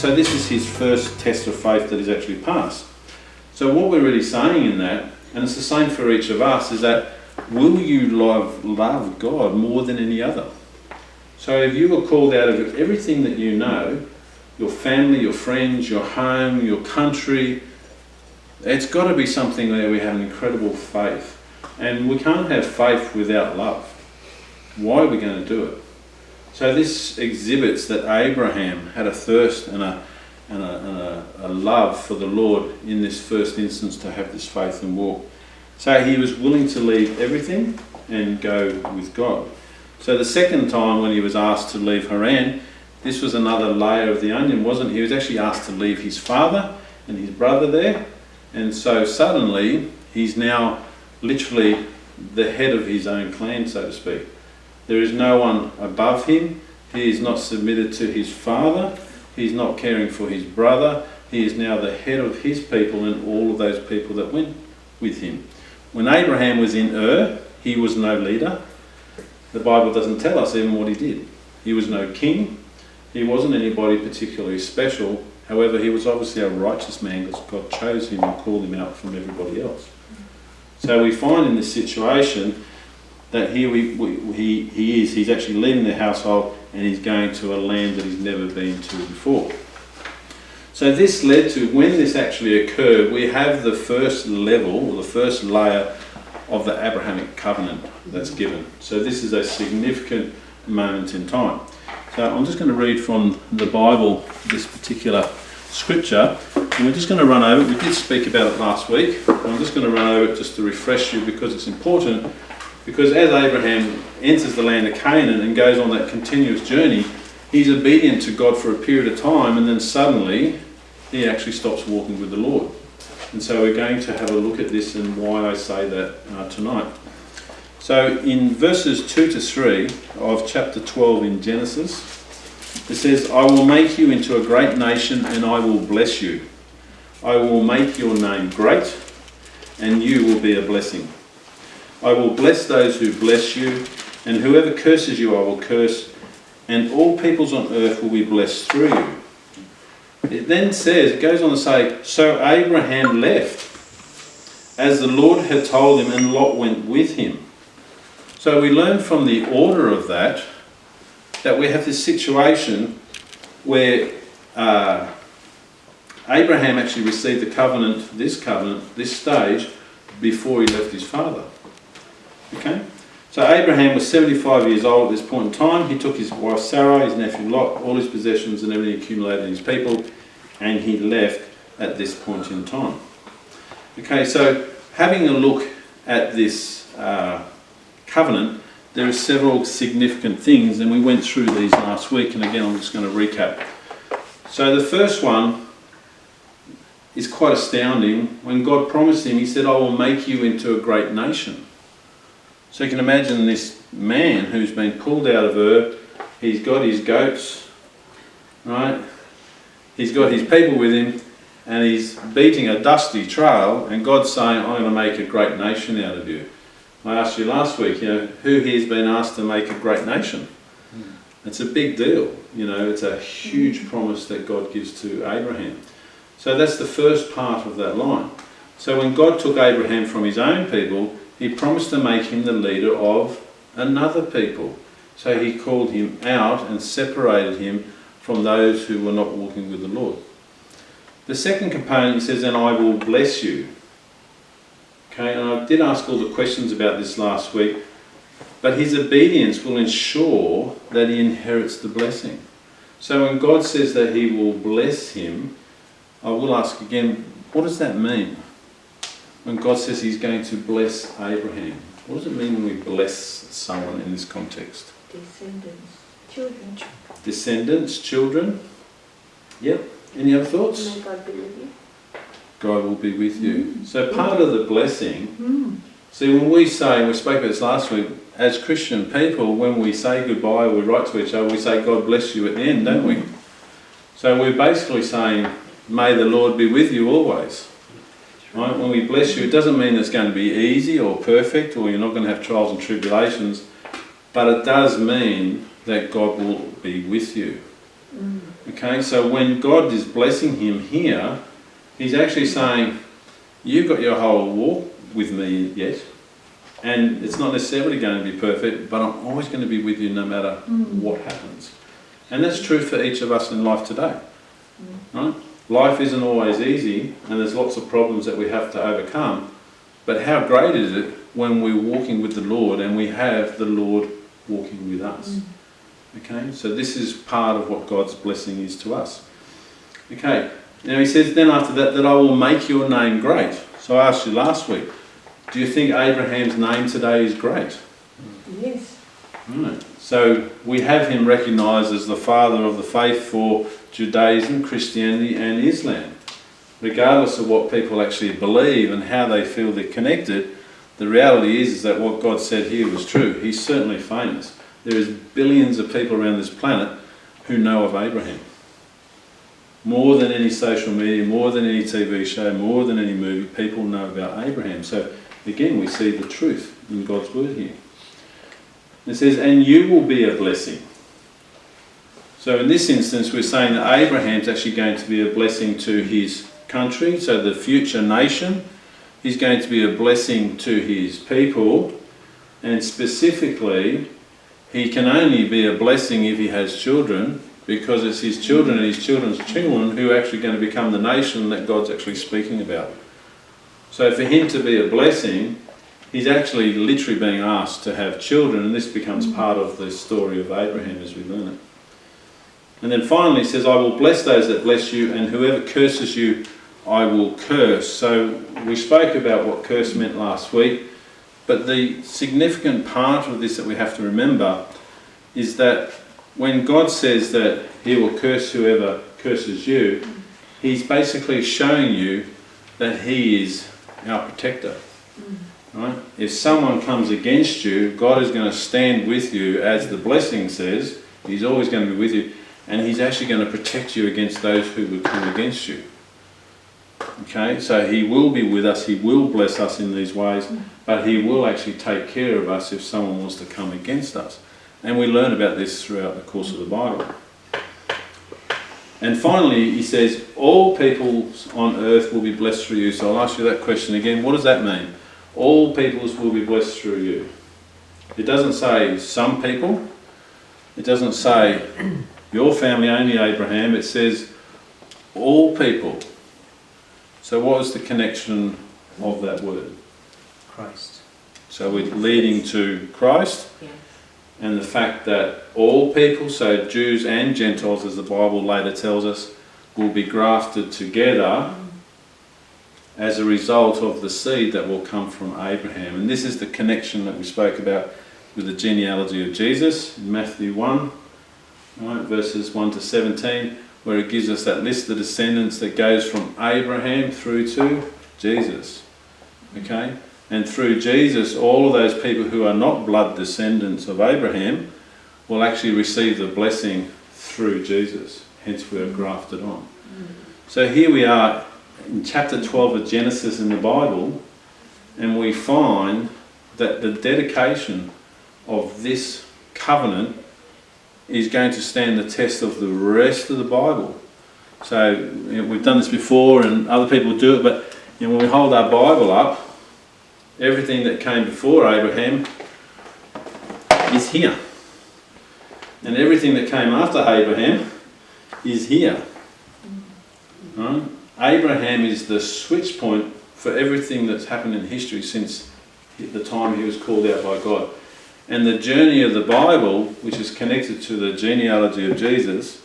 so this is his first test of faith that he's actually passed. So what we're really saying in that, and it's the same for each of us, is that will you love God more than any other? So if you were called out of everything that you know, your family, your friends, your home, your country, it's got to be something where we have an incredible faith. And we can't have faith without love. Why are we going to do it? So this exhibits that Abraham had a thirst and a love for the Lord in this first instance to have this faith and walk. So he was willing to leave everything and go with God. So the second time when he was asked to leave Haran, this was another layer of the onion, wasn't he? He was actually asked to leave his father and his brother there. And so suddenly he's now literally the head of his own clan, so to speak. There is no one above him. He is not submitted to his father. He's not caring for his brother. He is now the head of his people and all of those people that went with him. When Abraham was in he was no leader. The Bible doesn't tell us even what he did. He was no king. He wasn't anybody particularly special. However, he was obviously a righteous man because God chose him and called him out from everybody else. So we find in this situation that here he's actually leaving the household and he's going to a land that he's never been to before. So this led to, when this actually occurred, we have the first level, or the first layer of the Abrahamic Covenant that's given. So this is a significant moment in time. So I'm just going to read from the Bible this particular scripture, and we're just going to run over it. We did speak about it last week. I'm just going to run over it just to refresh you because it's important. Because as Abraham enters the land of Canaan and goes on that continuous journey, he's obedient to God for a period of time, and then suddenly he actually stops walking with the Lord. And so we're going to have a look at this and why I say that tonight. So in verses 2 to 3 of chapter 12 in Genesis, it says, "I will make you into a great nation and I will bless you. I will make your name great and you will be a blessing. I will bless those who bless you, and whoever curses you I will curse, and all peoples on earth will be blessed through you." It then says, it goes on to say, "So Abraham left, as the Lord had told him, and Lot went with him." So we learn from the order of that we have this situation where Abraham actually received the covenant, this stage, before he left his father. Okay, so Abraham was 75 years old at this point in time. He took his wife Sarai, his nephew Lot, all his possessions and everything accumulated in his people, and he left at this point in time. Okay, so having a look at this covenant, there are several significant things, and we went through these last week, and again I'm just going to recap. So the first one is quite astounding. When God promised him, he said, "I will make you into a great nation." So you can imagine this man who's been pulled out of he's got his goats, right? He's got his people with him, and he's beating a dusty trail, and God's saying, "I'm going to make a great nation out of you." I asked you last week, who here's been asked to make a great nation? It's a big deal, it's a huge promise that God gives to Abraham. So that's the first part of that line. So when God took Abraham from his own people, he promised to make him the leader of another people. So he called him out and separated him from those who were not walking with the Lord. The second component, he says, "And I will bless you." Okay, and I did ask all the questions about this last week, but his obedience will ensure that he inherits the blessing. So when God says that he will bless him, I will ask again, what does that mean? When God says he's going to bless Abraham, what does it mean when we bless someone in this context? Descendants, children. Descendants, children. Yep. Any other thoughts? May God be with you. God will be with you. So part of the blessing, see, when we say, we spoke about this last week, as Christian people, when we say goodbye, we write to each other, we say God bless you at the end, don't we? So we're basically saying, may the Lord be with you always. Right? When we bless you, it doesn't mean it's going to be easy or perfect, or you're not going to have trials and tribulations, but it does mean that God will be with you. Okay, so when God is blessing him here, he's actually saying, you've got your whole walk with me yet, and it's not necessarily going to be perfect, but I'm always going to be with you no matter what happens. And that's true for each of us in life today. Right? Life isn't always easy, and there's lots of problems that we have to overcome, but how great is it when we're walking with the Lord and we have the Lord walking with us? Okay, so this is part of what God's blessing is to us. Okay, now he says then after that, that I will make your name great. So I asked you last week, do you think Abraham's name today is great? Yes. Right. So we have him recognised as the father of the faith for Judaism, Christianity and Islam. Regardless of what people actually believe and how they feel they're connected, the reality is that what God said here was true. He's certainly famous. There is billions of people around this planet who know of Abraham. More than any social media, more than any TV show, more than any movie, people know about Abraham. So again, we see the truth in God's word here. It says, and you will be a blessing. So in this instance, we're saying that Abraham's actually going to be a blessing to his country, so the future nation. He's going to be a blessing to his people, and specifically, he can only be a blessing if he has children, because it's his children and his children's children who are actually going to become the nation that God's actually speaking about. So for him to be a blessing, he's actually literally being asked to have children, and this becomes part of the story of Abraham as we learn it. And then finally he says, I will bless those that bless you, and whoever curses you, I will curse. So we spoke about what curse meant last week, but the significant part of this that we have to remember is that when God says that he will curse whoever curses you, he's basically showing you that he is our protector. Right? If someone comes against you, God is going to stand with you, as the blessing says. He's always going to be with you, and he's actually going to protect you against those who would come against you. Okay, so he will be with us, he will bless us in these ways, but he will actually take care of us if someone wants to come against us. And we learn about this throughout the course of the Bible. And finally, he says, all peoples on earth will be blessed through you. So I'll ask you that question again. What does that mean? All peoples will be blessed through you. It doesn't say some people. It doesn't say your family only, Abraham. It says all people. So what is the connection of that word? Christ. So we're leading to Christ. Yeah. And the fact that all people, so Jews and Gentiles, as the Bible later tells us, will be grafted together as a result of the seed that will come from Abraham. And this is the connection that we spoke about with the genealogy of Jesus in Matthew 1, right, verses 1 to 17, where it gives us that list of descendants that goes from Abraham through to Jesus. Okay? And through Jesus, all of those people who are not blood descendants of Abraham will actually receive the blessing through Jesus. Hence we are grafted on. So here we are in chapter 12 of Genesis in the Bible, and we find that the dedication of this covenant is going to stand the test of the rest of the Bible. So we've done this before and other people do it, but when we hold our Bible up, everything that came before Abraham is here. And everything that came after Abraham is here. Right? Abraham is the switch point for everything that's happened in history since the time he was called out by God. And the journey of the Bible, which is connected to the genealogy of Jesus,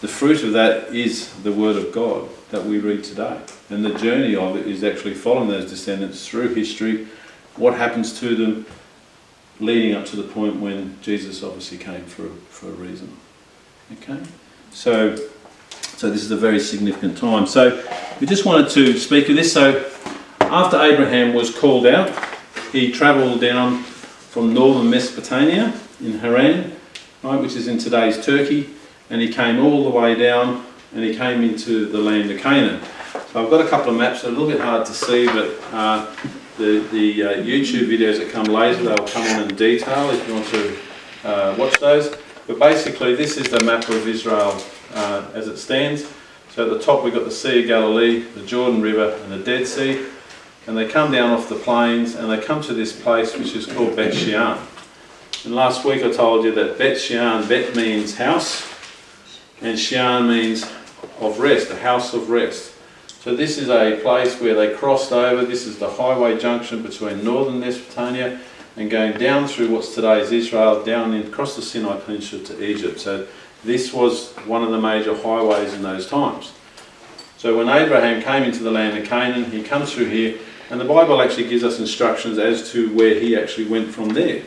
the fruit of that is the Word of God that we read today. And the journey of it is actually following those descendants through history, what happens to them, leading up to the point when Jesus obviously came for a reason. Okay? So this is a very significant time. So we just wanted to speak of this. So after Abraham was called out, he travelled down from northern Mesopotamia in Haran, right, which is in today's Turkey, and he came all the way down and he came into the land of Canaan. So I've got a couple of maps, they're a little bit hard to see, but the YouTube videos that come later, they'll come on in detail if you want to watch those. But basically this is the map of Israel as it stands. So at the top we've got the Sea of Galilee, the Jordan River and the Dead Sea. And they come down off the plains and they come to this place which is called Bet Shean. And last week I told you that Bet Shean, Bet means house, and Shean means of rest, a house of rest. So this is a place where they crossed over. This is the highway junction between northern Mesopotamia and going down through what's today's Israel, down across the Sinai Peninsula to Egypt. So this was one of the major highways in those times. So when Abraham came into the land of Canaan, he comes through here, and the Bible actually gives us instructions as to where he actually went from there.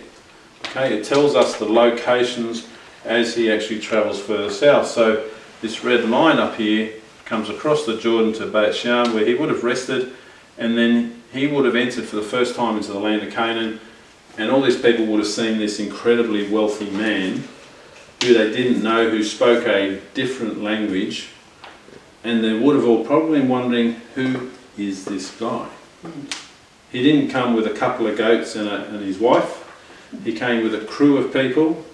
Okay, it tells us the locations as he actually travels further south. So this red line up here comes across the Jordan to Beit Shean, where he would have rested, and then he would have entered for the first time into the land of Canaan, and all these people would have seen this incredibly wealthy man who they didn't know, who spoke a different language, and they would have all probably been wondering, who is this guy? He didn't come with a couple of goats and his wife. He came with a crew of people.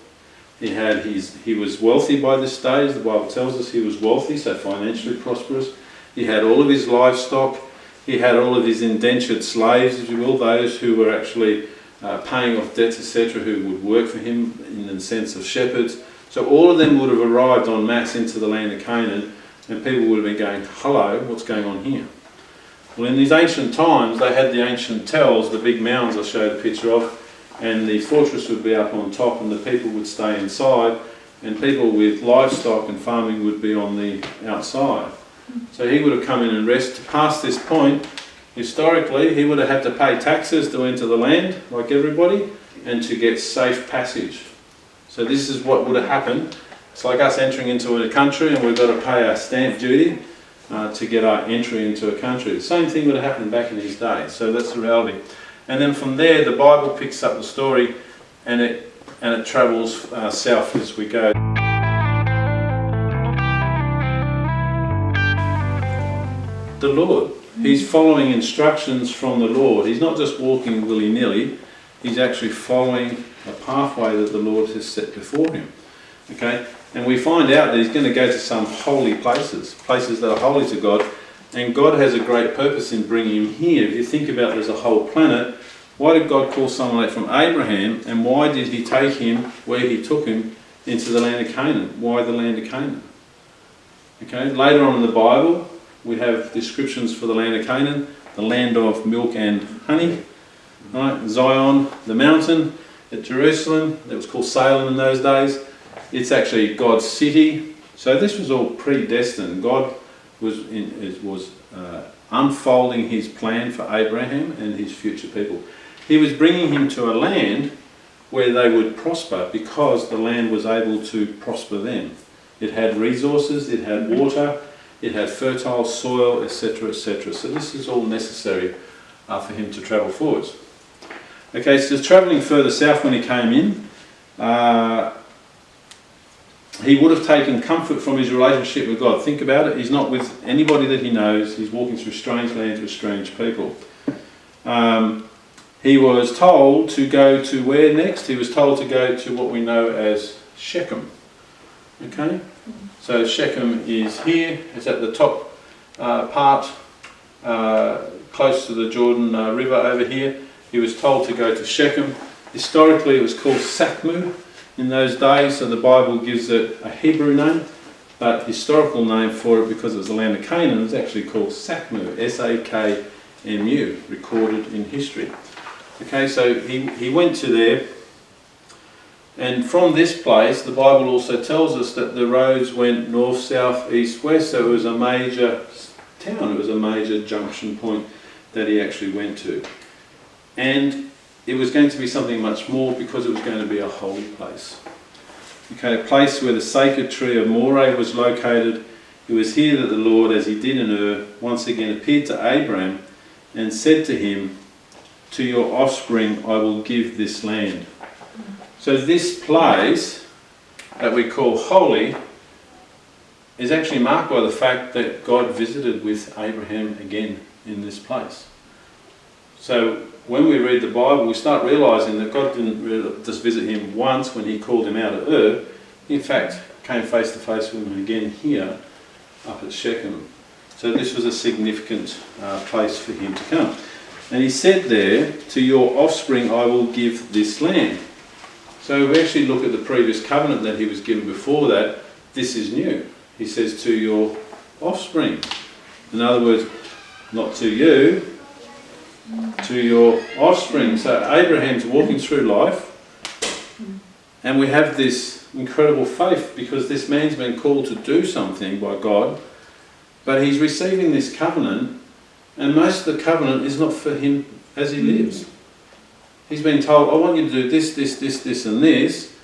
He was wealthy by this stage. The Bible tells us he was wealthy, so financially prosperous. He had all of his livestock. He had all of his indentured slaves, if you will, those who were actually paying off debts, etc., who would work for him in the sense of shepherds. So all of them would have arrived en masse into the land of Canaan, and people would have been going, hello, what's going on here? Well, in these ancient times, they had the ancient tells, the big mounds I showed a picture of, and the fortress would be up on top and the people would stay inside, and people with livestock and farming would be on the outside. So he would have come in and rested. Past this point, historically, he would have had to pay taxes to enter the land, like everybody, and to get safe passage. So this is what would have happened. It's like us entering into a country and we've got to pay our stamp duty to get our entry into a country. The same thing would have happened back in his day. So that's the reality. And then from there, the Bible picks up the story, and it travels south as we go. The Lord, he's following instructions from the Lord. He's not just walking willy-nilly. He's actually following a pathway that the Lord has set before him. Okay, and we find out that he's going to go to some holy places, places that are holy to God. And God has a great purpose in bringing him here. If you think about there's a whole planet, why did God call someone like from Abraham, and why did he take him where he took him into the land of Canaan? Why the land of Canaan? Okay, later on in the Bible, we have descriptions for the land of Canaan, the land of milk and honey. Right? Zion, the mountain at Jerusalem, that was called Salem in those days. It's actually God's city. So this was all predestined. God was unfolding his plan for Abraham and his future people. He was bringing him to a land where they would prosper because the land was able to prosper them. It had resources, it had water, it had fertile soil, etc., etc. So this is all necessary for him to travel forwards. Okay, so travelling further south when he came in, he would have taken comfort from his relationship with God. Think about it. He's not with anybody that he knows. He's walking through strange lands with strange people. He was told to go to where next? He was told to go to what we know as Shechem. Okay? So Shechem is here. It's at the top part, close to the Jordan River over here. He was told to go to Shechem. Historically, it was called Sakmu in those days, so the Bible gives it a Hebrew name, but historical name for it, because it was the land of Canaan, is actually called Sakmu, S-A-K-M-U, recorded in history. Okay, so he went to there, and from this place, the Bible also tells us that the roads went north, south, east, west, so it was a major town, it was a major junction point that he actually went to. And it was going to be something much more, because it was going to be a holy place. Okay, a place where the sacred tree of Moreh was located. It was here that the Lord, as he did in Ur, once again appeared to Abraham and said to him, "To your offspring I will give this land." So this place that we call holy is actually marked by the fact that God visited with Abraham again in this place. So when we read the Bible, we start realising that God didn't really just visit him once when he called him out of Ur. In fact, came face to face with him again here, up at Shechem. So this was a significant place for him to come. And he said there, to your offspring I will give this land. So if we actually look at the previous covenant that he was given before that, this is new. He says to your offspring. In other words, not to you, to your offspring. So Abraham's walking through life, and we have this incredible faith because this man's been called to do something by God, but he's receiving this covenant, and most of the covenant is not for him as he lives. He's been told, I want you to do this, this, this, this and this,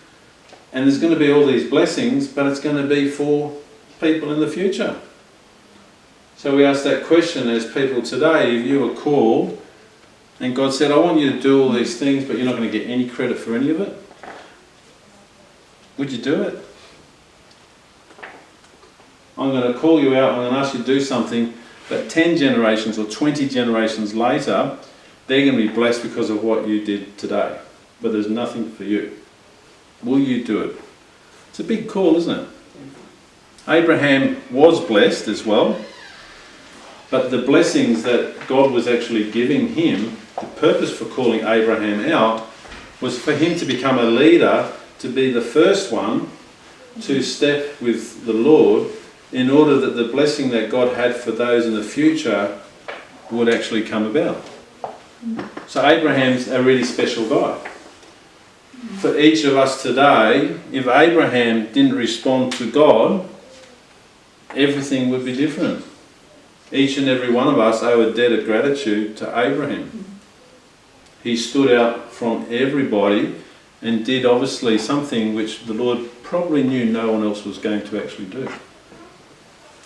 and there's going to be all these blessings, but it's going to be for people in the future. So we ask that question as people today, if you were called and God said, I want you to do all these things, but you're not going to get any credit for any of it, would you do it? I'm going to call you out, I'm going to ask you to do something, but 10 generations or 20 generations later, they're going to be blessed because of what you did today. But there's nothing for you. Will you do it? It's a big call, isn't it? Abraham was blessed as well, but the blessings that God was actually giving him, the purpose for calling Abraham out, was for him to become a leader, to be the first one to step with the Lord in order that the blessing that God had for those in the future would actually come about. So Abraham's a really special guy. For each of us today, if Abraham didn't respond to God, everything would be different. Each and every one of us owe a debt of gratitude to Abraham. He stood out from everybody and did obviously something which the Lord probably knew no one else was going to actually do.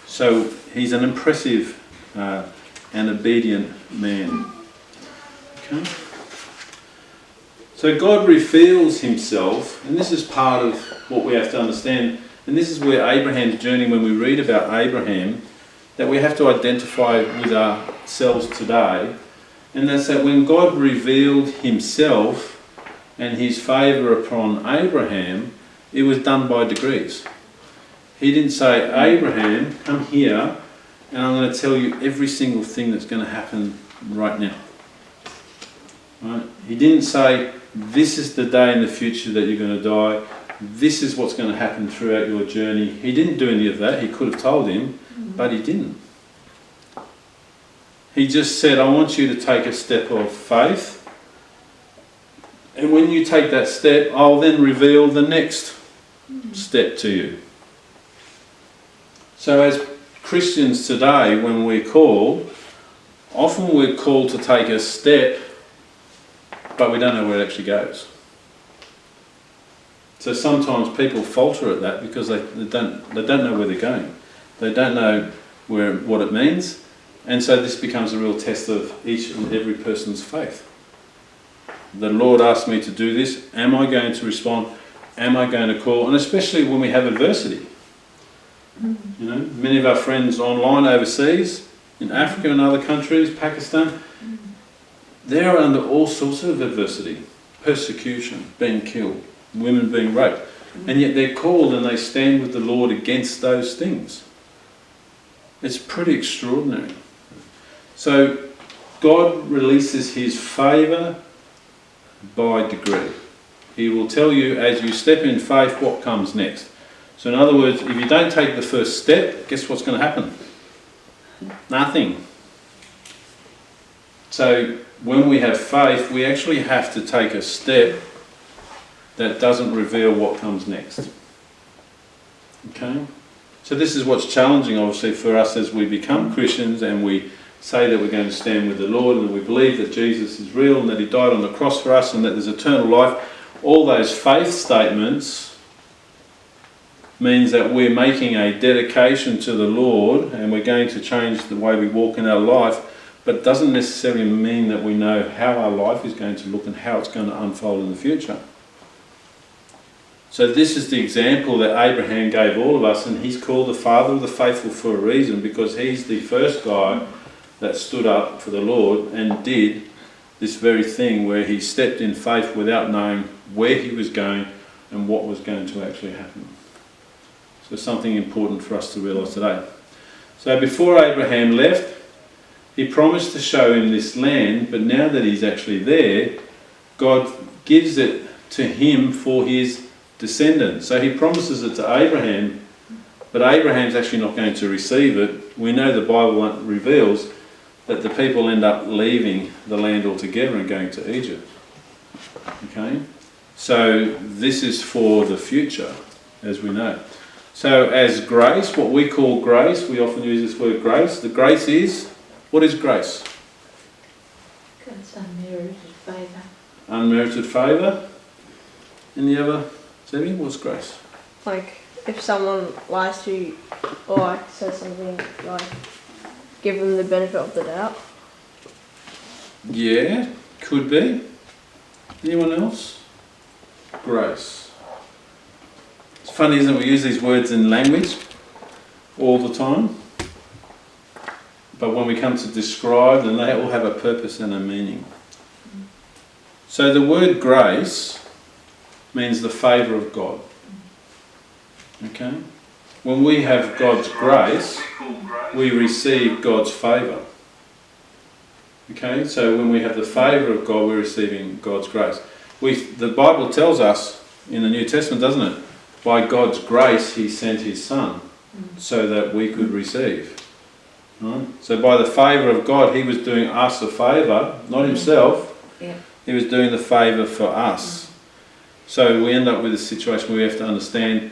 So he's an impressive and obedient man. Okay. So God reveals himself, and this is part of what we have to understand, and this is where Abraham's journey, when we read about Abraham, that we have to identify with ourselves today, and that's that when God revealed himself and his favour upon Abraham, it was done by degrees. He didn't say, Abraham, come here, and I'm going to tell you every single thing that's going to happen right now. Right? He didn't say, this is the day in the future that you're going to die. This is what's going to happen throughout your journey. He didn't do any of that. He could have told him, but he didn't. He just said, I want you to take a step of faith. And when you take that step, I'll then reveal the next step to you. So as Christians today, when we're called, often we're called to take a step, but we don't know where it actually goes. So sometimes people falter at that because they don't know where they're going. They don't know what it means. And so this becomes a real test of each and every person's faith. The Lord asked me to do this. Am I going to respond? Am I going to call? And especially when we have adversity. You know, many of our friends online overseas, in Africa and other countries, Pakistan, they're under all sorts of adversity. Persecution, being killed, women being raped. And yet they're called and they stand with the Lord against those things. It's pretty extraordinary. So God releases his favour by degree. He will tell you as you step in faith what comes next. So in other words, if you don't take the first step, guess what's going to happen? Nothing. So when we have faith, we actually have to take a step that doesn't reveal what comes next. Okay? So this is what's challenging, obviously, for us as we become Christians and we say that we're going to stand with the Lord and we believe that Jesus is real and that he died on the cross for us and that there's eternal life. All those faith statements means that we're making a dedication to the Lord and we're going to change the way we walk in our life, but it doesn't necessarily mean that we know how our life is going to look and how it's going to unfold in the future. So this is the example that Abraham gave all of us, and he's called the father of the faithful for a reason, because he's the first guy that stood up for the Lord and did this very thing where he stepped in faith without knowing where he was going and what was going to actually happen. So something important for us to realise today. So before Abraham left, he promised to show him this land, but now that he's actually there, God gives it to him for his descendants. So he promises it to Abraham, but Abraham's actually not going to receive it. We know the Bible reveals that the people end up leaving the land altogether and going to Egypt. Okay? So this is for the future, as we know. So as grace, what we call grace, we often use this word grace. The grace is, what is grace? God's unmerited favour. Unmerited favour. Any other? Zebby, what's grace? Like, if someone lies to you or like says something, like, give them the benefit of the doubt. Yeah, could be. Anyone else? Grace. It's funny, isn't it? We use these words in language all the time. But when we come to describe them, they all have a purpose and a meaning. So the word grace means the favour of God. Okay? When we have God's grace, we receive God's favour. Okay? So when we have the favour of God, we're receiving God's grace. The Bible tells us in the New Testament, doesn't it? By God's grace, He sent His Son so that we could receive. Right? So by the favour of God, He was doing us a favour, not Himself. Yeah. He was doing the favour for us. So we end up with a situation where we have to understand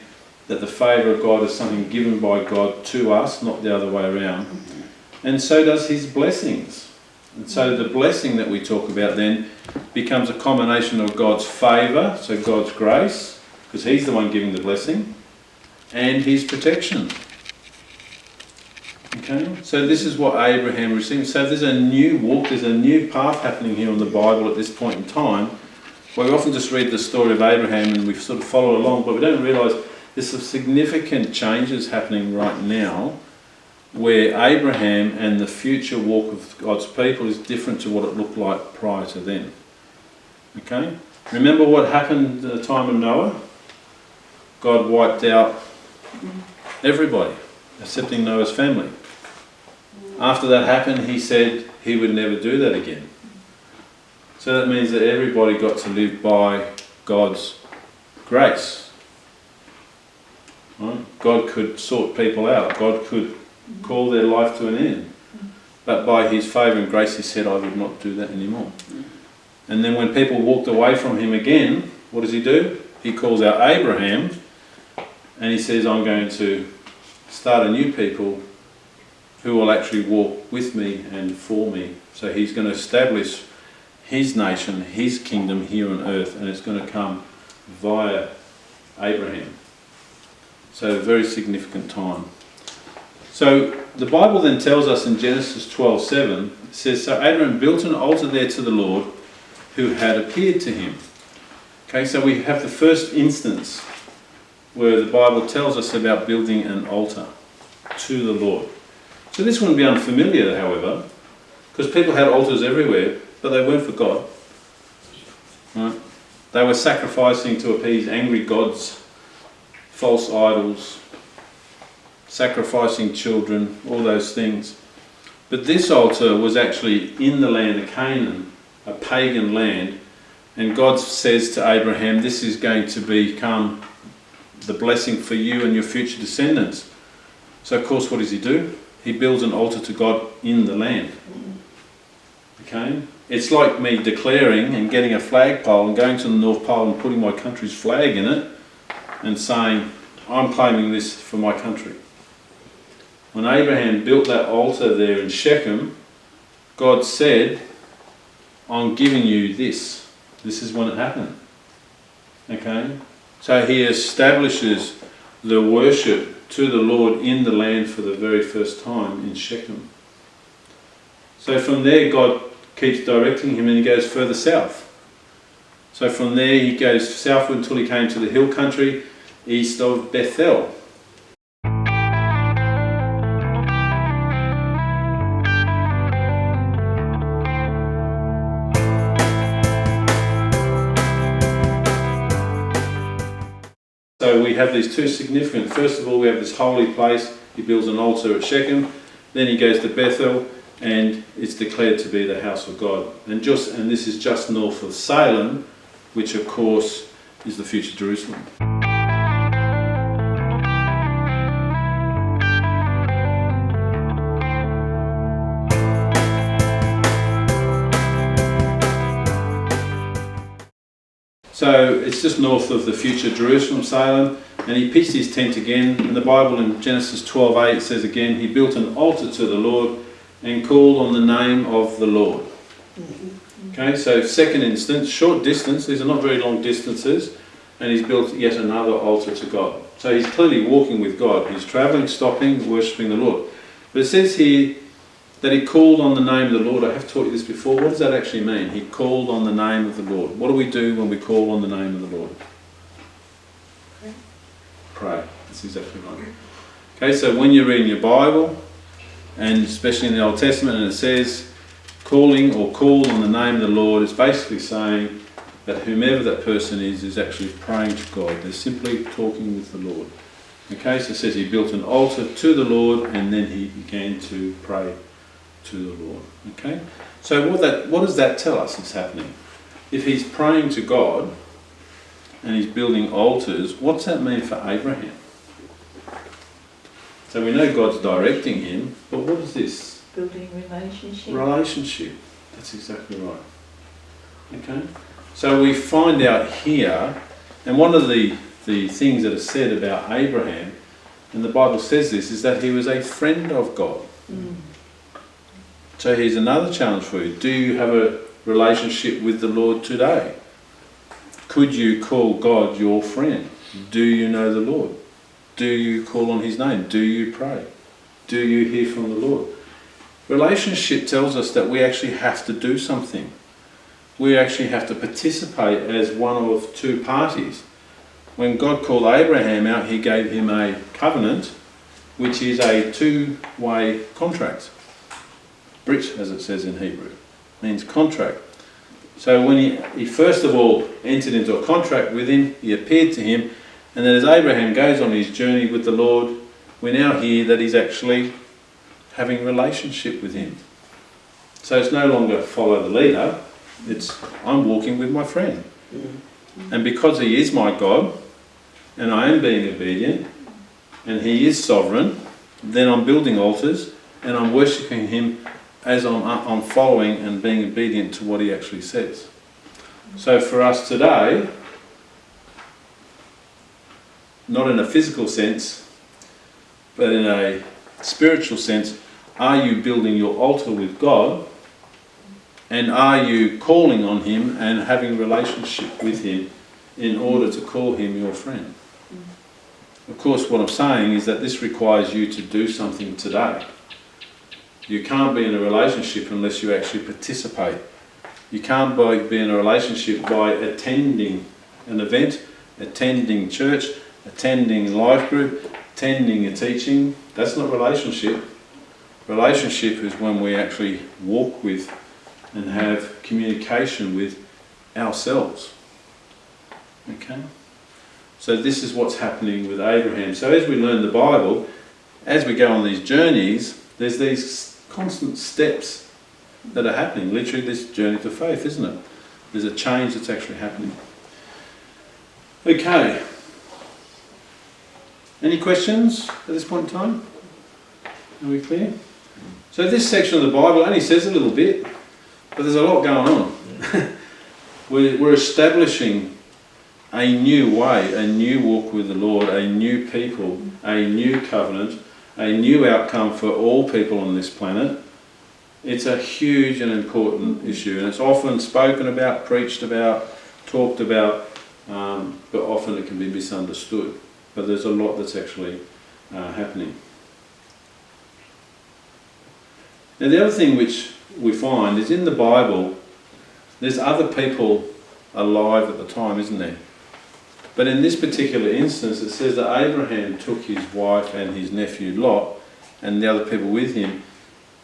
that the favour of God is something given by God to us, not the other way around. And so does His blessings. And so the blessing that we talk about then becomes a combination of God's favour, so God's grace, because He's the one giving the blessing, and His protection. Okay, so this is what Abraham received. So there's a new walk, there's a new path happening here in the Bible at this point in time. We often just read the story of Abraham and we sort of follow along, but we don't realise there's some significant changes happening right now where Abraham and the future walk of God's people is different to what it looked like prior to then. Okay? Remember what happened at the time of Noah? God wiped out everybody, excepting Noah's family. After that happened, He said He would never do that again. So that means that everybody got to live by God's grace. Right? God could sort people out. God could call their life to an end. But by His favour and grace, He said, I would not do that anymore. And then when people walked away from Him again, what does He do? He calls out Abraham and He says, I'm going to start a new people who will actually walk with me and for me. So He's going to establish His nation, His kingdom here on earth, and it's going to come via Abraham. So a very significant time. So the Bible then tells us in Genesis 12:7, it says, so Abraham built an altar there to the Lord who had appeared to him. Okay, so we have the first instance where the Bible tells us about building an altar to the Lord. So this wouldn't be unfamiliar, however, because people had altars everywhere, but they weren't for God. Right? They were sacrificing to appease angry gods, false idols, sacrificing children, all those things. But this altar was actually in the land of Canaan, a pagan land, and God says to Abraham, this is going to become the blessing for you and your future descendants. So of course, what does He do? He builds an altar to God in the land. Okay? It's like me declaring and getting a flagpole and going to the North Pole and putting my country's flag in it and saying, I'm claiming this for my country. When Abraham built that altar there in Shechem, God said, I'm giving you this. This is when it happened. Okay? So He establishes the worship to the Lord in the land for the very first time in Shechem. So from there God keeps directing him and he goes further south. So from there he goes southward until he came to the hill country east of Bethel. So we have these two significant, first of all we have this holy place, he builds an altar at Shechem, then he goes to Bethel and it's declared to be the house of God. And this is just north of Salem, which of course is the future Jerusalem. So it's just north of the future Jerusalem, Salem, and he pitched his tent again. And the Bible in Genesis 12:8 says again, he built an altar to the Lord and called on the name of the Lord. Okay, so second instance, short distance, these are not very long distances, and he's built yet another altar to God. So he's clearly walking with God. He's travelling, stopping, worshipping the Lord. But it says here that he called on the name of the Lord. I have taught you this before. What does that actually mean? He called on the name of the Lord. What do we do when we call on the name of the Lord? Pray. That's exactly right. Okay, so when you're reading your Bible, and especially in the Old Testament, and it says calling or called on the name of the Lord, it's basically saying that whomever that person is actually praying to God. They're simply talking with the Lord. Okay, so it says he built an altar to the Lord and then he began to pray to the Lord. Okay, so what does that tell us is happening? If he's praying to God and he's building altars, what's that mean for Abraham? So we know God's directing him, but what is this? Building relationship. Relationship. That's exactly right. Okay, so we find out here, and one of the things that are said about Abraham, and the Bible says this, is that he was a friend of God. So here's another challenge for you. Do you have a relationship with the Lord today? Could you call God your friend? Do you know the Lord? Do you call on his name? Do you pray? Do you hear from the Lord? Relationship tells us that we actually have to do something. We actually have to participate as one of two parties. When God called Abraham out, he gave him a covenant, which is a two-way contract. Brit, as it says in Hebrew, means contract. So when he first of all entered into a contract with him, he appeared to him, and then as Abraham goes on his journey with the Lord, we now hear that he's actually having a relationship with him. So it's no longer follow the leader, it's I'm walking with my friend. And because he is my God, and I am being obedient, and he is sovereign, then I'm building altars, and I'm worshipping him as I'm following and being obedient to what he actually says. So for us today, not in a physical sense, but in a spiritual sense, are you building your altar with God? And are you calling on him and having a relationship with him in order to call him your friend? Of course, what I'm saying is that this requires you to do something today. You can't be in a relationship unless you actually participate. You can't be in a relationship by attending an event, attending church, attending life group, attending a teaching. That's not relationship. Relationship is when we actually walk with and have communication with ourselves. Okay? So this is what's happening with Abraham. So as we learn the Bible, as we go on these journeys, there's these constant steps that are happening. Literally this journey to faith, isn't it? There's a change that's actually happening. Okay. Any questions at this point in time? Are we clear? So this section of the Bible only says a little bit, but there's a lot going on. We're establishing a new way, a new walk with the Lord, a new people, a new covenant, a new outcome for all people on this planet. It's a huge and important issue, and it's often spoken about, preached about, talked about, but often it can be misunderstood. But there's a lot that's actually happening. Now the other thing which we find is in the Bible, there's other people alive at the time, isn't there? But in this particular instance, it says that Abraham took his wife and his nephew Lot and the other people with him,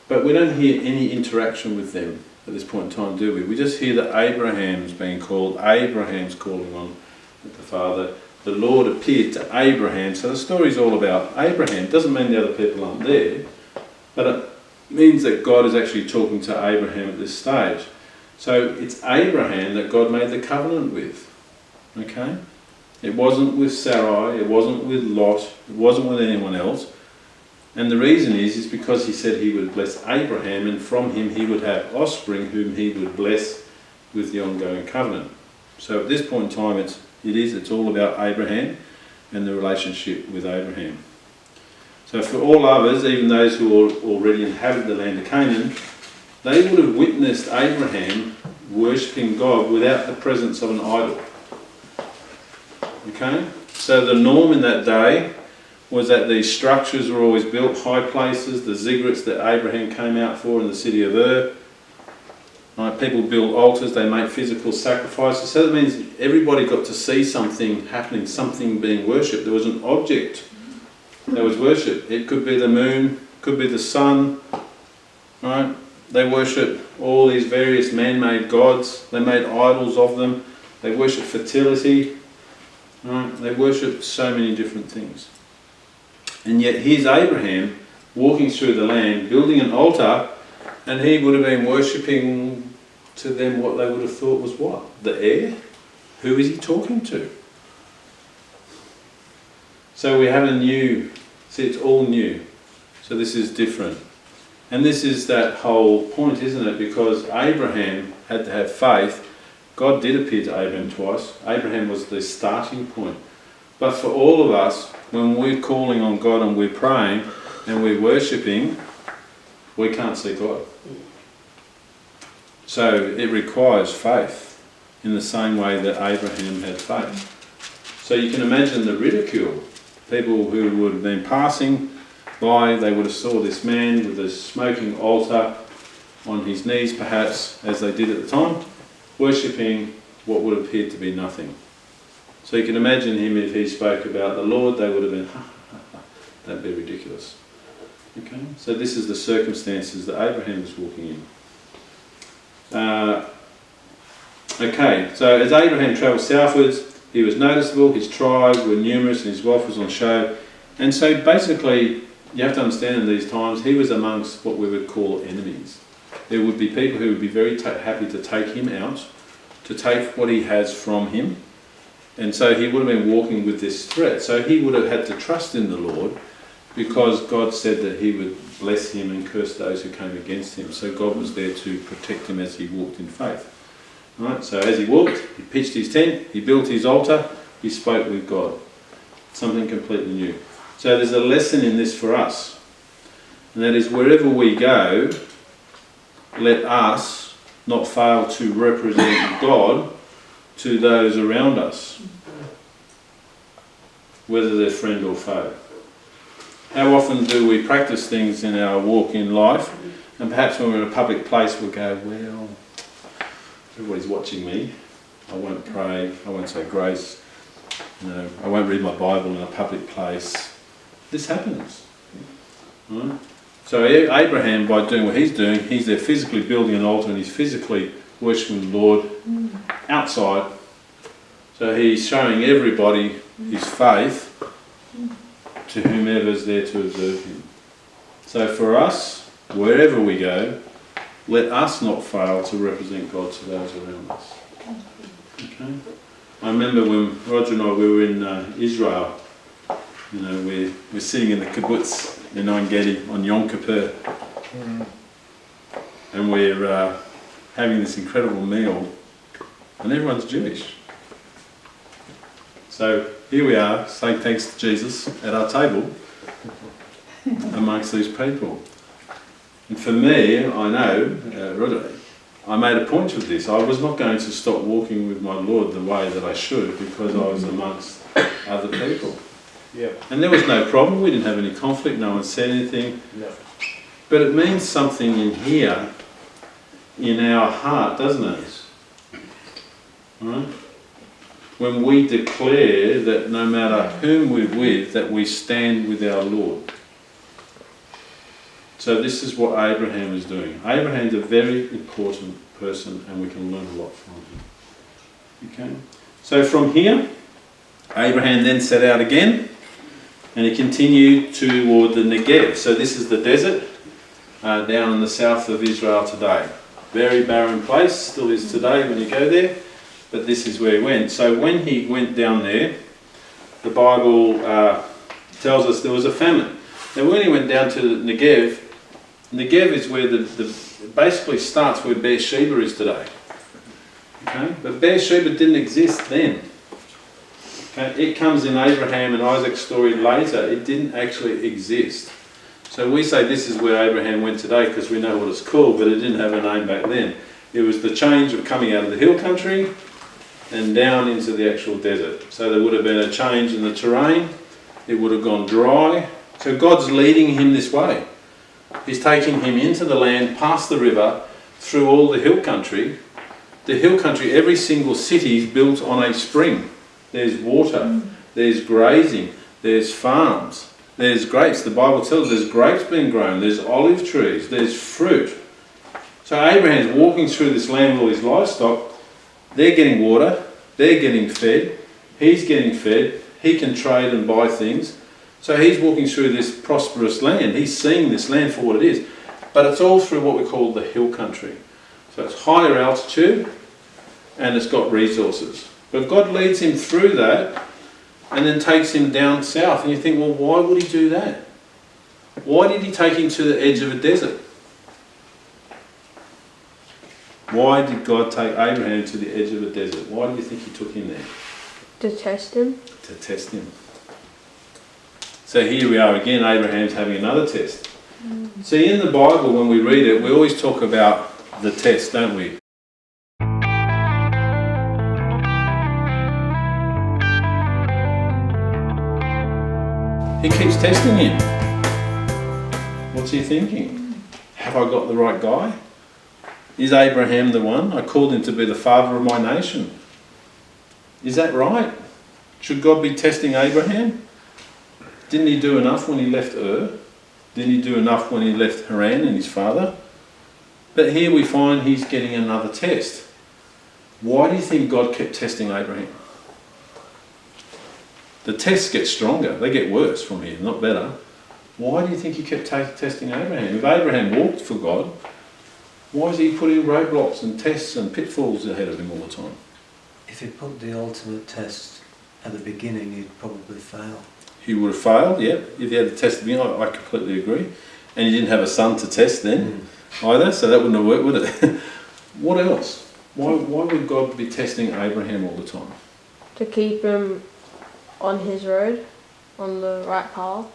but we don't hear any interaction with them at this point in time, do we? We just hear that Abraham's being called, Abraham's calling on the Father, the Lord appeared to Abraham. So the story's all about Abraham. Doesn't mean the other people aren't there, but it means that God is actually talking to Abraham at this stage. So it's Abraham that God made the covenant with. Okay? It wasn't with Sarai, it wasn't with Lot, it wasn't with anyone else. And the reason is because he said he would bless Abraham, and from him he would have offspring whom he would bless with the ongoing covenant. So at this point in time it's all about Abraham and the relationship with Abraham. So for all others, even those who already inhabited the land of Canaan, they would have witnessed Abraham worshipping God without the presence of an idol. Okay? So the norm in that day was that these structures were always built, high places, the ziggurats that Abraham came out for in the city of Ur. Right? People built altars, they made physical sacrifices. So that means everybody got to see something happening, something being worshipped. There was an object that was worshipped. It could be the moon, could be the sun. Right? They worshipped all these various man-made gods. They made idols of them. They worshipped fertility. Right? They worshipped so many different things. And yet here's Abraham walking through the land, building an altar, and he would have been worshipping to them what they would have thought was what? The air? Who is he talking to? So we have a new, see, it's all new. So this is different. And this is that whole point, isn't it? Because Abraham had to have faith. God did appear to Abraham twice. Abraham was the starting point. But for all of us, when we're calling on God and we're praying and we're worshipping, we can't see God. So it requires faith in the same way that Abraham had faith. So you can imagine the ridicule. People who would have been passing by, they would have saw this man with a smoking altar on his knees perhaps, as they did at the time, worshipping what would appear to be nothing. So you can imagine him if he spoke about the Lord, they would have been, ha, ha, ha, that'd be ridiculous. Okay, so this is the circumstances that Abraham was walking in. Okay, so as Abraham travelled southwards, he was noticeable, his tribes were numerous and his wealth was on show. And so basically, you have to understand in these times, he was amongst what we would call enemies. There would be people who would be very happy to take him out, to take what he has from him. And so he would have been walking with this threat. So he would have had to trust in the Lord, because God said that he would bless him and curse those who came against him. So God was there to protect him as he walked in faith. Right? So as he walked, he pitched his tent, he built his altar, he spoke with God. Something completely new. So there's a lesson in this for us. And that is, wherever we go, let us not fail to represent God to those around us, whether they're friend or foe. How often do we practice things in our walk in life, and perhaps when we're in a public place we'll go, well, everybody's watching me, I won't pray, I won't say grace, I won't read my Bible in a public place. This happens. Right? So Abraham, by doing what he's doing, he's there physically building an altar and he's physically worshipping the Lord outside. So he's showing everybody his faith to whomever's there to observe him. So for us, wherever we go, let us not fail to represent God to those around us. Okay? I remember when Roger and I were in Israel, we're sitting in the kibbutz in Ein Gedi on Yom Kippur, and we're having this incredible meal, and everyone's Jewish. So here we are, saying thanks to Jesus at our table amongst these people. And for me, I know, I made a point of this. I was not going to stop walking with my Lord the way that I should, because I was amongst other people. Yeah. And there was no problem, we didn't have any conflict, no one said anything. No. But it means something in here, in our heart, doesn't it? Right? When we declare that no matter whom we're with, that we stand with our Lord. So this is what Abraham is doing. Abraham's a very important person and we can learn a lot from him. Okay? So from here, Abraham then set out again, and he continued toward the Negev. So this is the desert down in the south of Israel today. Very barren place, still is today when you go there, but this is where he went. So when he went down there, the Bible tells us there was a famine. Now when he went down to the Negev, Negev is where basically starts where Beersheba is today. Okay? But Beersheba didn't exist then. Okay? It comes in Abraham and Isaac's story later. It didn't actually exist. So we say this is where Abraham went today because we know what it's called, but it didn't have a name back then. It was the change of coming out of the hill country and down into the actual desert. So there would have been a change in the terrain. It would have gone dry. So God's leading him this way. He's taking him into the land, past the river, through all the hill country. The hill country, every single city is built on a spring. There's water, there's grazing, there's farms, there's grapes. The Bible tells us there's grapes being grown, there's olive trees, there's fruit. So Abraham's walking through this land with all his livestock. They're getting water, they're getting fed, he's getting fed, he can trade and buy things. So he's walking through this prosperous land. He's seeing this land for what it is. But it's all through what we call the hill country. So it's higher altitude and it's got resources. But God leads him through that and then takes him down south. And you think, well, why would he do that? Why did he take him to the edge of a desert? Why did God take Abraham to the edge of a desert? Why do you think he took him there? To test him. To test him. So here we are again, Abraham's having another test. See, in the Bible, when we read it, we always talk about the test, don't we? He keeps testing him. What's he thinking? Have I got the right guy? Is Abraham the one? I called him to be the father of my nation. Is that right? Should God be testing Abraham? Didn't he do enough when he left Ur? Didn't he do enough when he left Haran and his father? But here we find he's getting another test. Why do you think God kept testing Abraham? The tests get stronger. They get worse from here, not better. Why do you think he kept testing Abraham? If Abraham walked for God, why is he putting roadblocks and tests and pitfalls ahead of him all the time? If he put the ultimate test at the beginning, he'd probably fail. He would have failed, yeah. If he had to test at the beginning, I completely agree. And he didn't have a son to test then either, so that wouldn't have worked, would it? What else? Why would God be testing Abraham all the time? To keep him on his road, on the right path.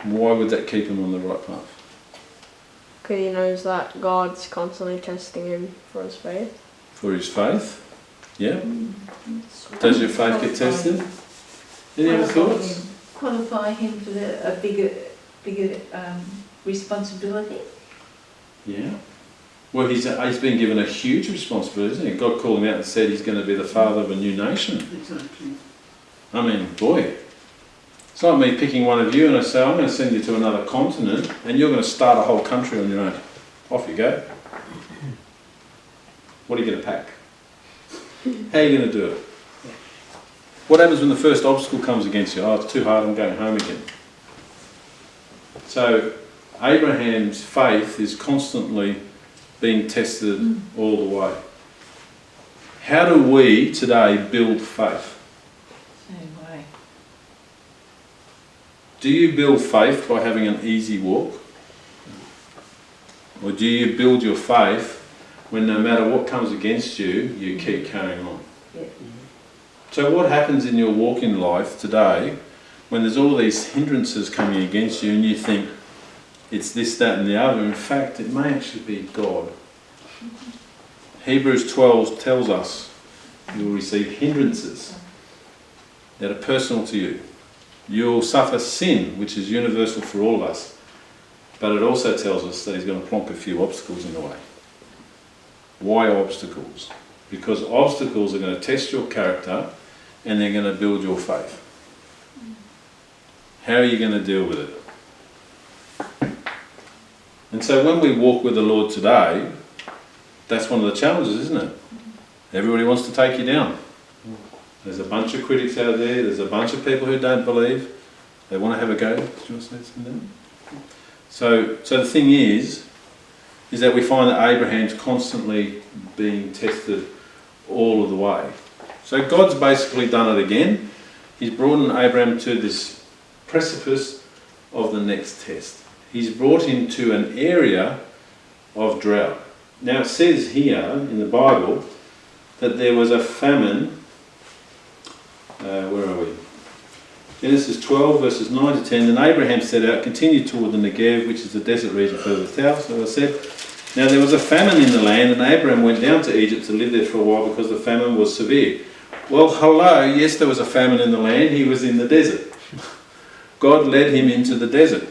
Why would that keep him on the right path? Because he knows that God's constantly testing him for his faith. For his faith? Yeah. Does your faith get tested? Any other thoughts? Qualify him for a bigger responsibility. Yeah. Well, he's been given a huge responsibility, isn't he? God called him out and said he's going to be the father of a new nation. Exactly. I mean, boy. It's like me picking one of you and I say, I'm going to send you to another continent and you're going to start a whole country on your own. Off you go. What are you going to pack? How are you going to do it? What happens when the first obstacle comes against you? Oh, it's too hard, I'm going home again. So Abraham's faith is constantly being tested all the way. How do we today build faith? Same way. Do you build faith by having an easy walk? Or do you build your faith when no matter what comes against you, you keep carrying on? Yeah. So what happens in your walk in life today when there's all these hindrances coming against you and you think it's this, that and the other? In fact, it may actually be God. Hebrews 12 tells us you will receive hindrances that are personal to you. You'll suffer sin, which is universal for all of us. But it also tells us that he's going to plonk a few obstacles in the way. Why obstacles? Because obstacles are going to test your character and they're going to build your faith. How are you going to deal with it? And so when we walk with the Lord today, that's one of the challenges, isn't it? Everybody wants to take you down. There's a bunch of critics out there. There's a bunch of people who don't believe. They want to have a go. Do you want to say something? So the thing is that we find that Abraham's constantly being tested all of the way. So God's basically done it again. He's brought Abraham to this precipice of the next test. He's brought him to an area of drought. Now it says here in the Bible that there was a famine. Where are we? Genesis 12 verses 9 to 10. Then Abraham set out, continued toward the Negev, which is the desert region further south, so I said. Now there was a famine in the land, and Abraham went down to Egypt to live there for a while because the famine was severe. Well, hello, yes, there was a famine in the land. He was in the desert. God led him into the desert.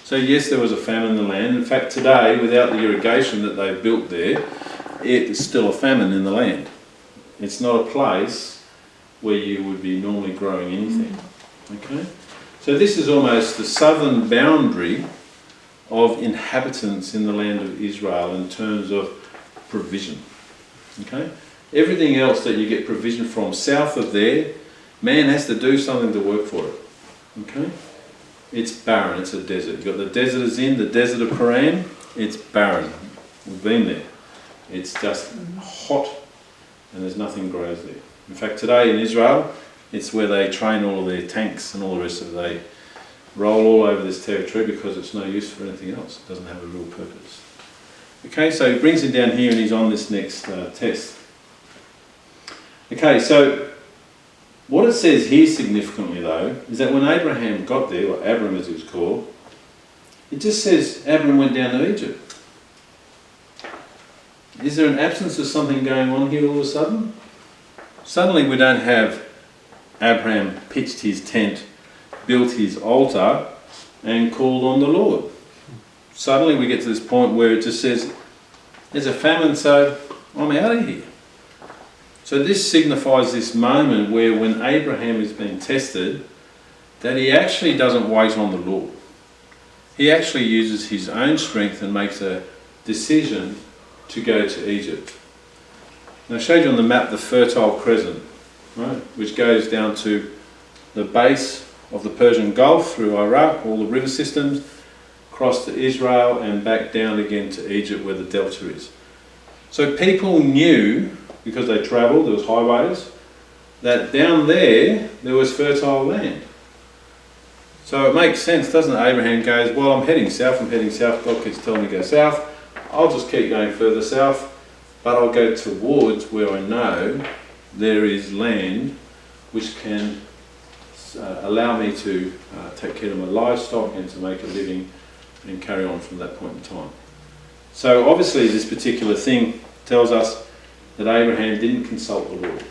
So yes, there was a famine in the land. In fact, today, without the irrigation that they've built there, it is still a famine in the land. It's not a place where you would be normally growing anything. Okay? So this is almost the southern boundary of inhabitants in the land of Israel in terms of provision. Okay? Everything else that you get provision from south of there, man has to do something to work for it. Okay? It's barren, it's a desert. You've got the desert of Zin, the desert of Haran, it's barren. We've been there. It's just hot and there's nothing grows there. In fact, today in Israel, it's where they train all of their tanks and all the rest of it. They roll all over this territory because it's no use for anything else. It doesn't have a real purpose. Okay, so he brings him down here and he's on this next test. Okay, so what it says here significantly though, is that when Abraham got there, or Abram as he was called, it just says Abram went down to Egypt. Is there an absence of something going on here all of a sudden? Suddenly we don't have Abraham pitched his tent, built his altar and called on the Lord. Suddenly we get to this point where it just says, there's a famine, so I'm out of here. So this signifies this moment where when Abraham is being tested, that he actually doesn't wait on the Lord. He actually uses his own strength and makes a decision to go to Egypt. And I showed you on the map the Fertile Crescent, right, which goes down to the base of the Persian Gulf through Iraq, all the river systems, across to Israel and back down again to Egypt where the delta is. So people knew, because they travelled, there was highways, that down there was fertile land. So it makes sense, doesn't it? Abraham goes, well, I'm heading south, God keeps telling me to go south, I'll just keep going further south, but I'll go towards where I know there is land which can allow me to take care of my livestock and to make a living and carry on from that point in time. So obviously this particular thing tells us that Abraham didn't consult the Lord.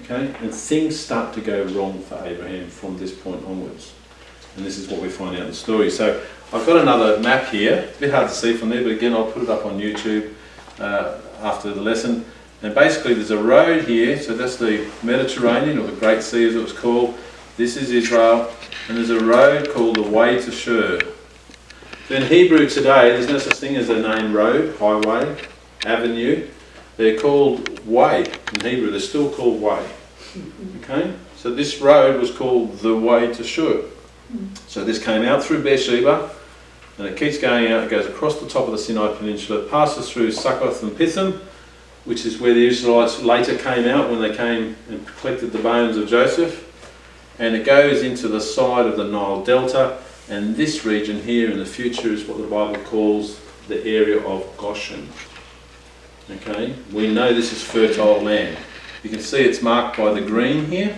Okay? And things start to go wrong for Abraham from this point onwards. And this is what we find out in the story. So I've got another map here. It's a bit hard to see from there, but again I'll put it up on YouTube after the lesson. And basically there's a road here, so that's the Mediterranean, or the Great Sea as it was called. This is Israel, and there's a road called the Way to Shur. So in Hebrew today, there's no such thing as a name road, highway, avenue. They're called way in Hebrew, they're still called way. Okay? So this road was called the Way to Shur. So this came out through Beersheba, and it keeps going out, it goes across the top of the Sinai Peninsula, passes through Succoth and Pithom, which is where the Israelites later came out when they came and collected the bones of Joseph, and it goes into the side of the Nile Delta, and this region here in the future is what the Bible calls the area of Goshen. Okay, we know this is fertile land. You can see it's marked by the green here,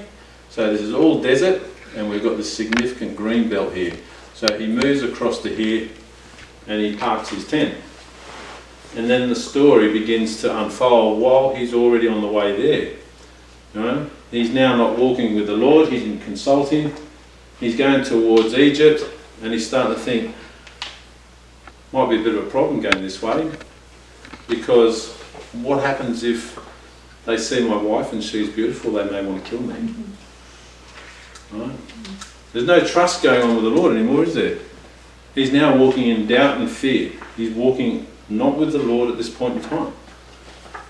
so this is all desert, and we've got this significant green belt here. So he moves across to here and he parks his tent. And then the story begins to unfold while he's already on the way there. You know? He's now not walking with the Lord, he's in consulting. He's going towards Egypt and he's starting to think, might be a bit of a problem going this way, because what happens if they see my wife and she's beautiful, they may want to kill me. Right? There's no trust going on with the Lord anymore, is there? He's now walking in doubt and fear. He's walking not with the Lord at this point in time.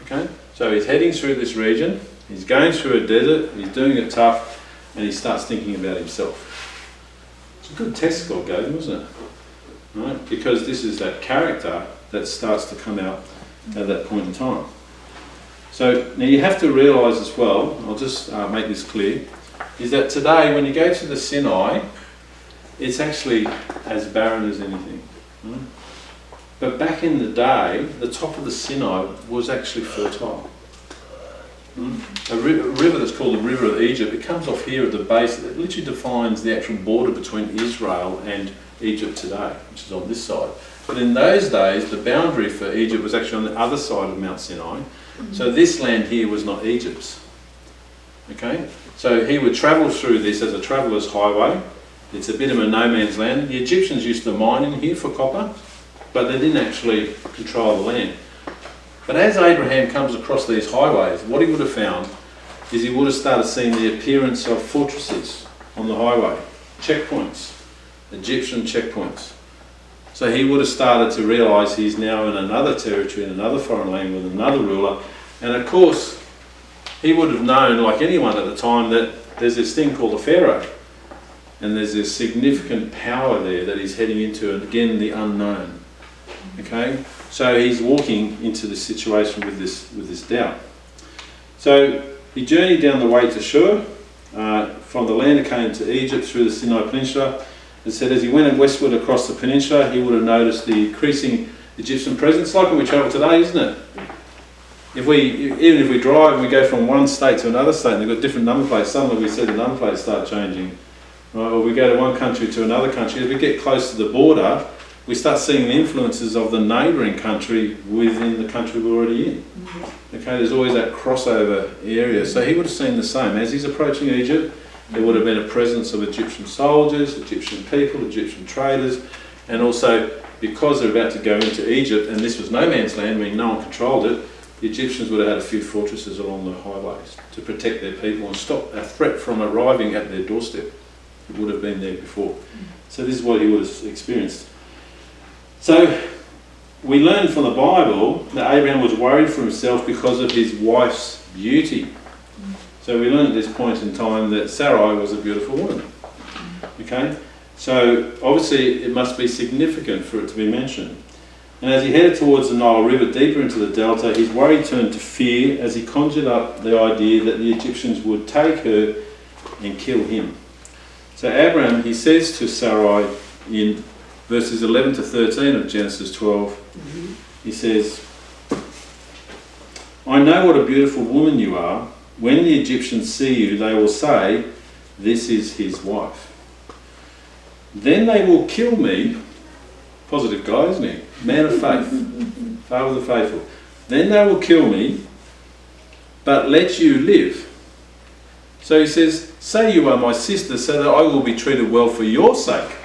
Okay? So he's heading through this region. He's going through a desert, he's doing it tough, and he starts thinking about himself. It's a good test God gave him, wasn't it? Right? Because this is that character that starts to come out at that point in time. So now you have to realise as well, I'll just make this clear, is that today when you go to the Sinai, it's actually as barren as anything. Right? But back in the day, the top of the Sinai was actually fertile. A river that's called the River of Egypt, it comes off here at the base. It literally defines the actual border between Israel and Egypt today, which is on this side. But in those days, the boundary for Egypt was actually on the other side of Mount Sinai. So this land here was not Egypt's. Okay? So he would travel through this as a traveller's highway. It's a bit of a no man's land. The Egyptians used to mine in here for copper, but they didn't actually control the land. But as Abraham comes across these highways, what he would have found is he would have started seeing the appearance of fortresses on the highway, checkpoints, Egyptian checkpoints. So he would have started to realise he's now in another territory, in another foreign land with another ruler. And of course, he would have known, like anyone at the time, that there's this thing called a Pharaoh. And there's this significant power there that he's heading into, and again, the unknown. Okay? So he's walking into this situation with this doubt. So he journeyed down the way to Shur, from the land of Canaan to Egypt through the Sinai Peninsula. It said as he went westward across the peninsula, he would have noticed the increasing Egyptian presence, like when we travel today, isn't it? Even if we drive and we go from one state to another state and they've got different number plates, suddenly we see the number plates start changing. Right? Or we go to one country to another country. As we get close to the border, we start seeing the influences of the neighbouring country within the country we're already in. Okay, there's always that crossover area. So he would have seen the same. As he's approaching Egypt, there would have been a presence of Egyptian soldiers, Egyptian people, Egyptian traders, and also because they're about to go into Egypt, and this was no man's land, meaning no one controlled it, the Egyptians would have had a few fortresses along the highways to protect their people and stop a threat from arriving at their doorstep. It would have been there before. So this is what he would have experienced. So we learn from the Bible that Abraham was worried for himself because of his wife's beauty. So we learn at this point in time that Sarai was a beautiful woman. Okay? So obviously it must be significant for it to be mentioned. And as he headed towards the Nile River deeper into the delta, his worry turned to fear as he conjured up the idea that the Egyptians would take her and kill him. So Abraham, he says to Sarai in verses 11 to 13 of Genesis 12, he says, I know what a beautiful woman you are. When the Egyptians see you, they will say, this is his wife. Then they will kill me. Positive guy, isn't he? Man of faith. Father of the faithful. Then they will kill me, but let you live. So he says, say you are my sister so that I will be treated well for your sake.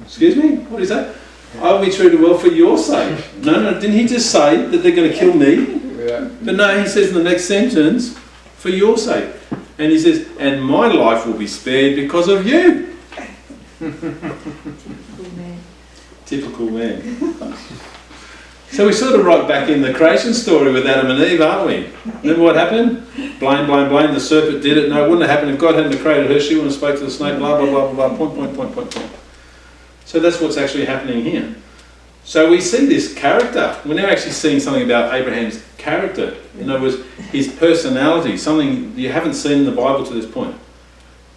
Excuse me? What is that? I will be treated well for your sake. No, didn't he just say that they're going to kill me? Yeah. But no, he says in the next sentence, for your sake. And he says, and my life will be spared because of you. Typical man. So we're sort of right back in the creation story with Adam and Eve, aren't we? Remember what happened? Blame, the serpent did it. No, it wouldn't have happened if God hadn't created her. She wouldn't have spoke to the snake, blah, blah, blah, blah, blah, point. So that's what's actually happening here. So we see this character. We're now actually seeing something about Abraham's character. In other words, his personality, something you haven't seen in the Bible to this point.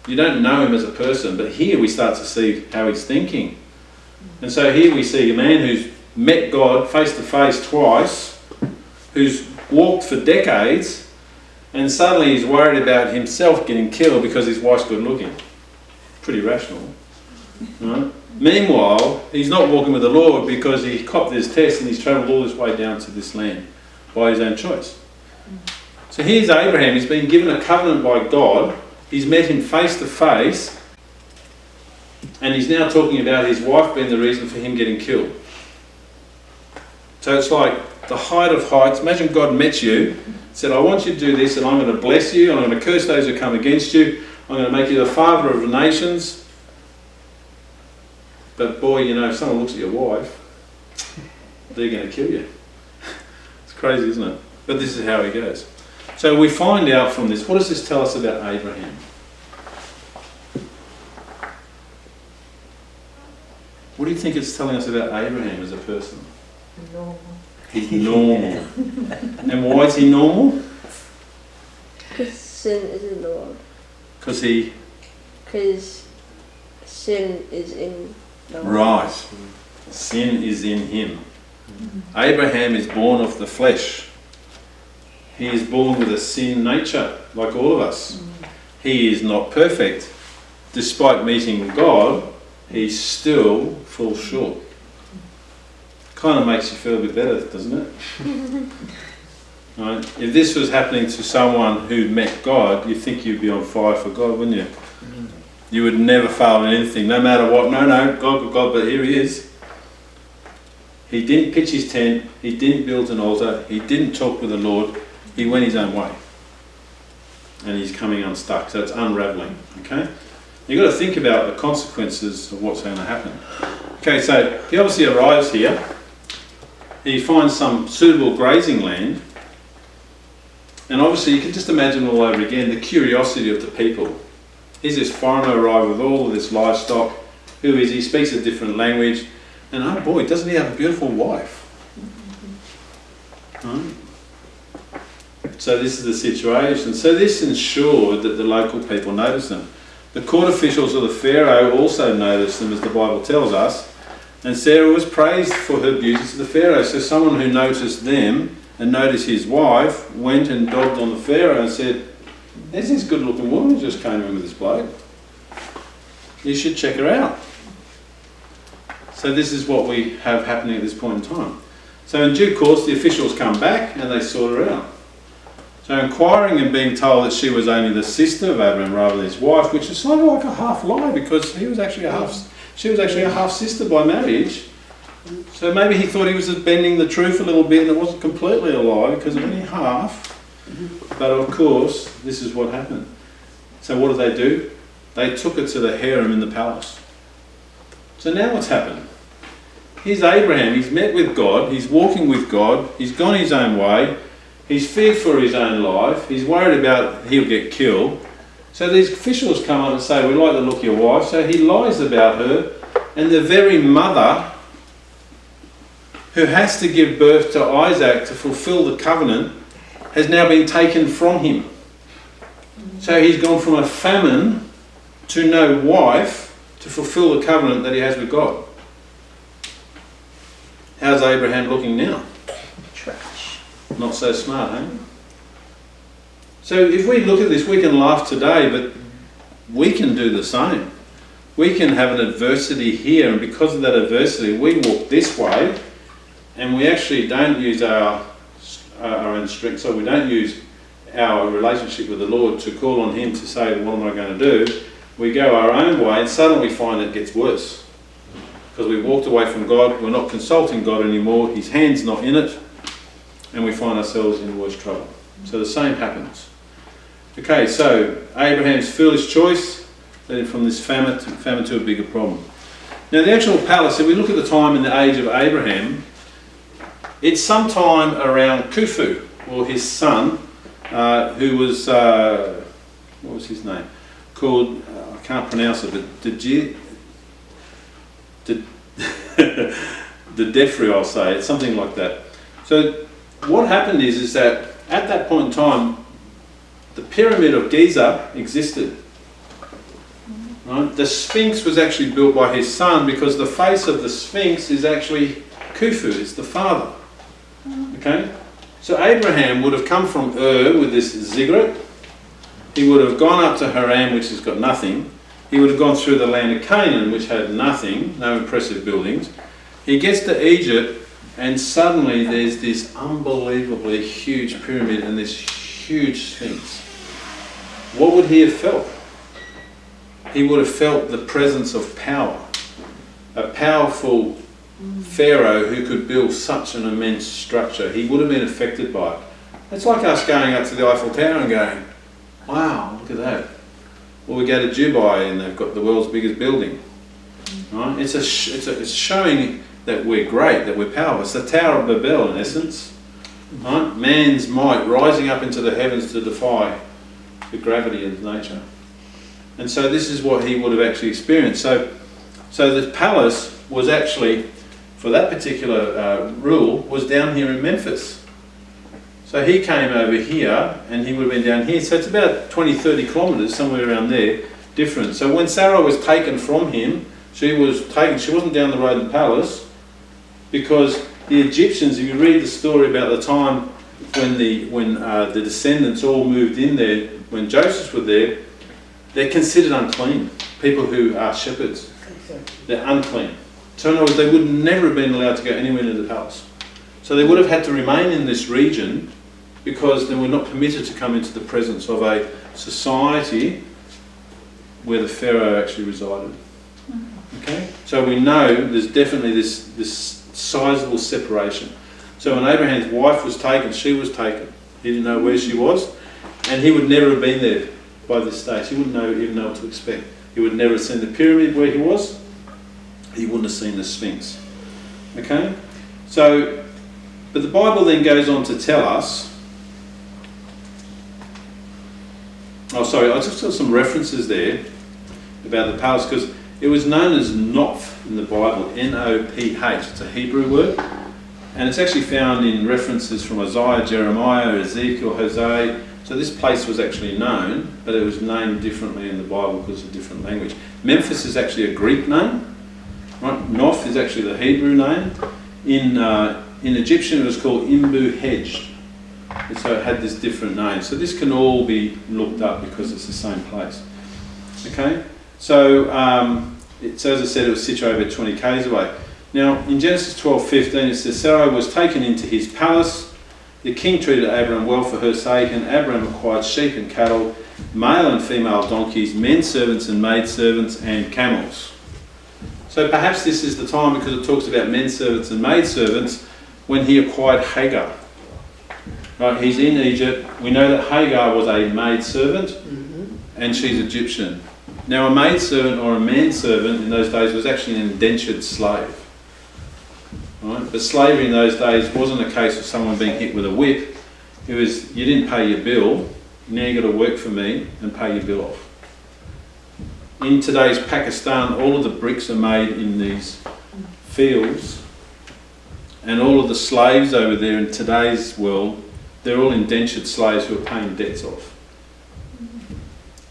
You don't know him as a person, but here we start to see how he's thinking. And so here we see a man who's met God face to face twice, who's walked for decades, and suddenly he's worried about himself getting killed because his wife's good looking. Pretty rational. Right? Meanwhile, he's not walking with the Lord because he copped this test and he's travelled all this way down to this land by his own choice. So here's Abraham. He's been given a covenant by God. He's met him face to face. And he's now talking about his wife being the reason for him getting killed. So it's like the height of heights. Imagine God met you, said, I want you to do this, and I'm going to bless you, and I'm going to curse those who come against you. I'm going to make you the father of the nations. But boy, you know, if someone looks at your wife, they're going to kill you. It's crazy, isn't it? But this is how he goes. So we find out from this, what does this tell us about Abraham? What do you think it's telling us about Abraham as a person? Normal. He's normal. And why is he normal? Because sin is in the world. Because sin is in the world. right. Sin is in him. Abraham is born of the flesh. He is born with a sin nature, like all of us. He is not perfect. Despite meeting God, he still falls short. Kind of makes you feel a bit better, doesn't it? Right? If this was happening to someone who met God, you'd think you'd be on fire for God, wouldn't you? You would never fail in anything, no matter what. No, God, but here he is. He didn't pitch his tent, he didn't build an altar, he didn't talk with the Lord, he went his own way. And he's coming unstuck, so it's unravelling, okay? You've got to think about the consequences of what's going to happen. Okay, so he obviously arrives here, he finds some suitable grazing land, and obviously you can just imagine all over again the curiosity of the people. Here's this foreigner arrived with all of this livestock. Who is he? He speaks a different language. And oh boy, doesn't he have a beautiful wife? Right? So this is the situation. So this ensured that the local people noticed them. The court officials of the Pharaoh also noticed them, as the Bible tells us. And Sarah was praised for her beauty to the Pharaoh. So someone who noticed them and noticed his wife went and dogged on the Pharaoh and said, "There's this good looking woman who just came in with this bloke. You should check her out." So this is what we have happening at this point in time. So in due course, the officials come back and they sort her out. So inquiring and being told that she was only the sister of Abraham rather than his wife, which is sort of like a half lie, because she was actually a half sister by marriage. So maybe he thought he was bending the truth a little bit, and it wasn't completely a lie because only half. But of course, this is what happened. So what do? They took her to the harem in the palace. So now what's happened? Here's Abraham, he's met with God, he's walking with God, he's gone his own way, he's feared for his own life, he's worried about he'll get killed. So these officials come up and say, "We like the look of your wife." So he lies about her, and the very mother who has to give birth to Isaac to fulfil the covenant has now been taken from him. So he's gone from a famine to no wife to fulfil the covenant that he has with God. How's Abraham looking now? Trash. Not so smart, eh? So if we look at this, we can laugh today, but we can do the same. We can have an adversity here, and because of that adversity, we walk this way, and we actually don't use our own strength, so we don't use our relationship with the Lord to call on him to say, "What am I going to do?" We go our own way, and suddenly we find it gets worse. Because we walked away from God, we're not consulting God anymore, his hand's not in it, and we find ourselves in worse trouble. So the same happens. Okay, so Abraham's foolish choice led him from this famine to a bigger problem. Now the actual palace, if we look at the time and the age of Abraham, it's sometime around Khufu, or his son, who was, what was his name? Called, I can't pronounce it, but the Defri, I'll say, it's something like that. So what happened is that at that point in time, the pyramid of Giza existed. Right? The Sphinx was actually built by his son, because the face of the Sphinx is actually Khufu, it's the father. Okay? So Abraham would have come from Ur with this ziggurat. He would have gone up to Haran, which has got nothing. He would have gone through the land of Canaan, which had nothing, no impressive buildings. He gets to Egypt, and suddenly there's this unbelievably huge pyramid and this huge Sphinx. What would he have felt? He would have felt the presence of power. A powerful Pharaoh who could build such an immense structure. He would have been affected by it. It's like us going up to the Eiffel Tower and going, "Wow, look at that." Or we go to Dubai and they've got the world's biggest building. Right? It's showing that we're great, that we're powerful. It's the Tower of Babel in essence. right? Man's might rising up into the heavens to defy the gravity of nature. And so this is what he would have actually experienced. So the palace was actually, for that particular rule, was down here in Memphis. So he came over here and he would have been down here. So it's about 20, 30 kilometres, somewhere around there, different. So when Sarai was taken from him, she wasn't down the road in the palace, because the Egyptians, if you read the story about the time when the descendants all moved in there, when Joseph was there, they're considered unclean. People who are shepherds, they're unclean. So in other words, they would never have been allowed to go anywhere near the palace. So they would have had to remain in this region, because they were not permitted to come into the presence of a society where the Pharaoh actually resided. Okay, so we know there's definitely this sizable separation. So when Abraham's wife was taken, she was taken. He didn't know where she was, and he would never have been there by this stage. He wouldn't even know what to expect. He would never have seen the pyramid where he was. He wouldn't have seen the Sphinx. Okay, so, but the Bible then goes on to tell us. Oh, sorry, I just saw some references there about the palace, because it was known as Noph in the Bible, N-O-P-H. It's a Hebrew word, and it's actually found in references from Isaiah, Jeremiah, Ezekiel, Hosea. So this place was actually known, but it was named differently in the Bible because of different language. Memphis is actually a Greek name, right? Noph is actually the Hebrew name. In Egyptian it was called Imbu-Hedged. And so it had this different name. So this can all be looked up because it's the same place. Okay? So, as I said, it was situated about 20 k's away. Now, in Genesis 12:15, it says, Sarai was taken into his palace. The king treated Abraham well for her sake, and Abraham acquired sheep and cattle, male and female donkeys, men servants and maid servants, and camels. So perhaps this is the time, because it talks about men servants and maid servants, when he acquired Hagar. Right, he's in Egypt. We know that Hagar was a maid servant, and she's Egyptian. Now, a maid servant or a manservant in those days was actually an indentured slave. Right? But slavery in those days wasn't a case of someone being hit with a whip. It was, you didn't pay your bill, now you've got to work for me and pay your bill off. In today's Pakistan, all of the bricks are made in these fields, and all of the slaves over there in today's world, they're all indentured slaves who are paying debts off.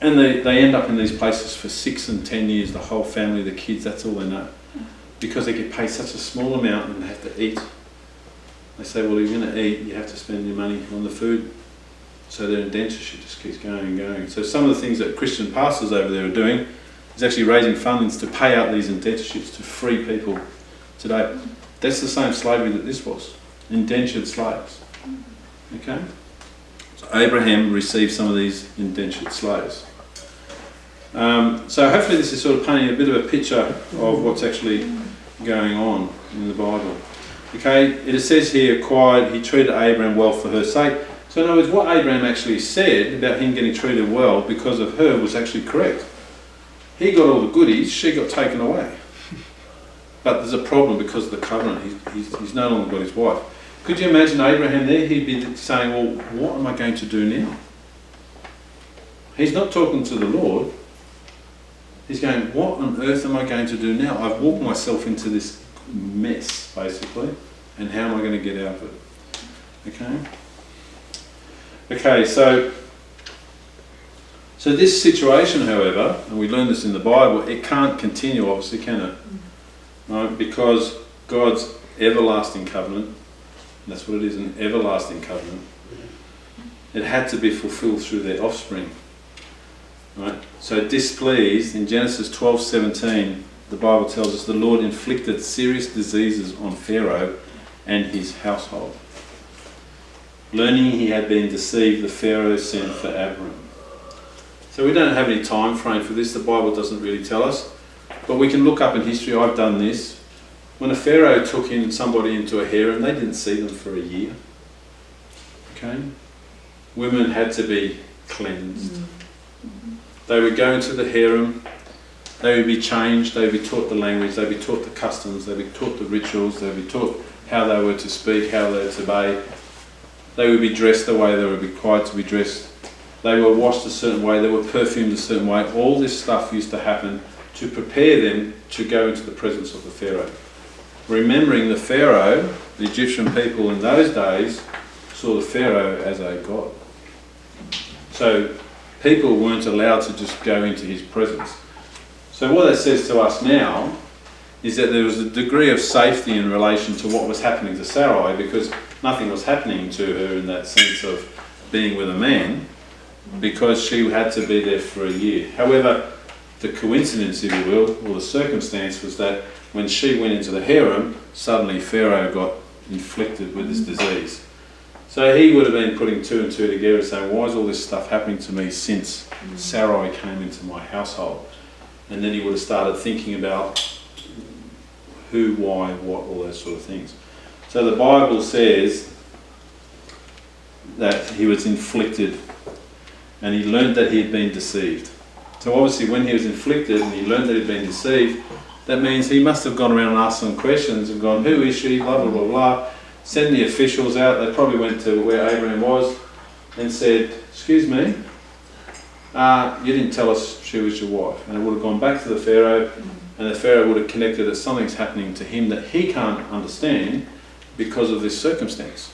And they end up in these places for 6 and 10 years, the whole family, the kids, that's all they know. Because they get paid such a small amount and they have to eat. They say, well, if you're going to eat, you have to spend your money on the food. So their indentureship just keeps going and going. So some of the things that Christian pastors over there are doing is actually raising funds to pay out these indenturships to free people today. That's the same slavery that this was. Indentured slaves. Okay? So Abraham received some of these indentured slaves. So hopefully this is sort of painting a bit of a picture of what's actually going on in the Bible. Okay, it says here, he treated Abraham well for her sake. So in other words, what Abraham actually said about him getting treated well because of her was actually correct. He got all the goodies, she got taken away. But there's a problem because of the covenant. He's no longer got his wife. Could you imagine Abraham there? He'd be saying, well, what am I going to do now? He's not talking to the Lord. He's going, what on earth am I going to do now? I've walked myself into this mess, basically, and how am I going to get out of it? Okay, so this situation, however, and we learn this in the Bible, it can't continue, obviously, can it? Right? Because God's everlasting covenant, that's what it is, an everlasting covenant, it had to be fulfilled through their offspring. Right? So displeased, in Genesis 12:17, the Bible tells us the Lord inflicted serious diseases on Pharaoh and his household. Learning he had been deceived, the Pharaoh sent for Abram. So we don't have any time frame for this, the Bible doesn't really tell us, but we can look up in history. I've done this. When a Pharaoh took in somebody into a harem, they didn't see them for a year. Okay? Women had to be cleansed. They would go into the harem, they would be changed, they would be taught the language, they would be taught the customs, they would be taught the rituals, they would be taught how they were to speak, how they were to obey. They would be dressed the way they were required to be dressed. They were washed a certain way. They were perfumed a certain way. All this stuff used to happen to prepare them to go into the presence of the Pharaoh. Remembering the Pharaoh, the Egyptian people in those days saw the Pharaoh as a god. So people weren't allowed to just go into his presence. So what that says to us now is that there was a degree of safety in relation to what was happening to Sarai, because nothing was happening to her in that sense of being with a man, because she had to be there for a year. However, the coincidence, if you will, or the circumstance, was that when she went into the harem, suddenly Pharaoh got inflicted with this disease. So he would have been putting two and two together, saying, why is all this stuff happening to me since Sarai came into my household? And then he would have started thinking about who, why, what, all those sort of things. So the Bible says that he was inflicted and he learned that he had been deceived. So obviously when he was inflicted and he learned that he had been deceived, that means he must have gone around and asked some questions and gone, who is she, blah, blah, blah, blah. Send the officials out. They probably went to where Abraham was and said, excuse me, you didn't tell us she was your wife. And it would have gone back to the Pharaoh, and the Pharaoh would have connected that something's happening to him that he can't understand because of this circumstance.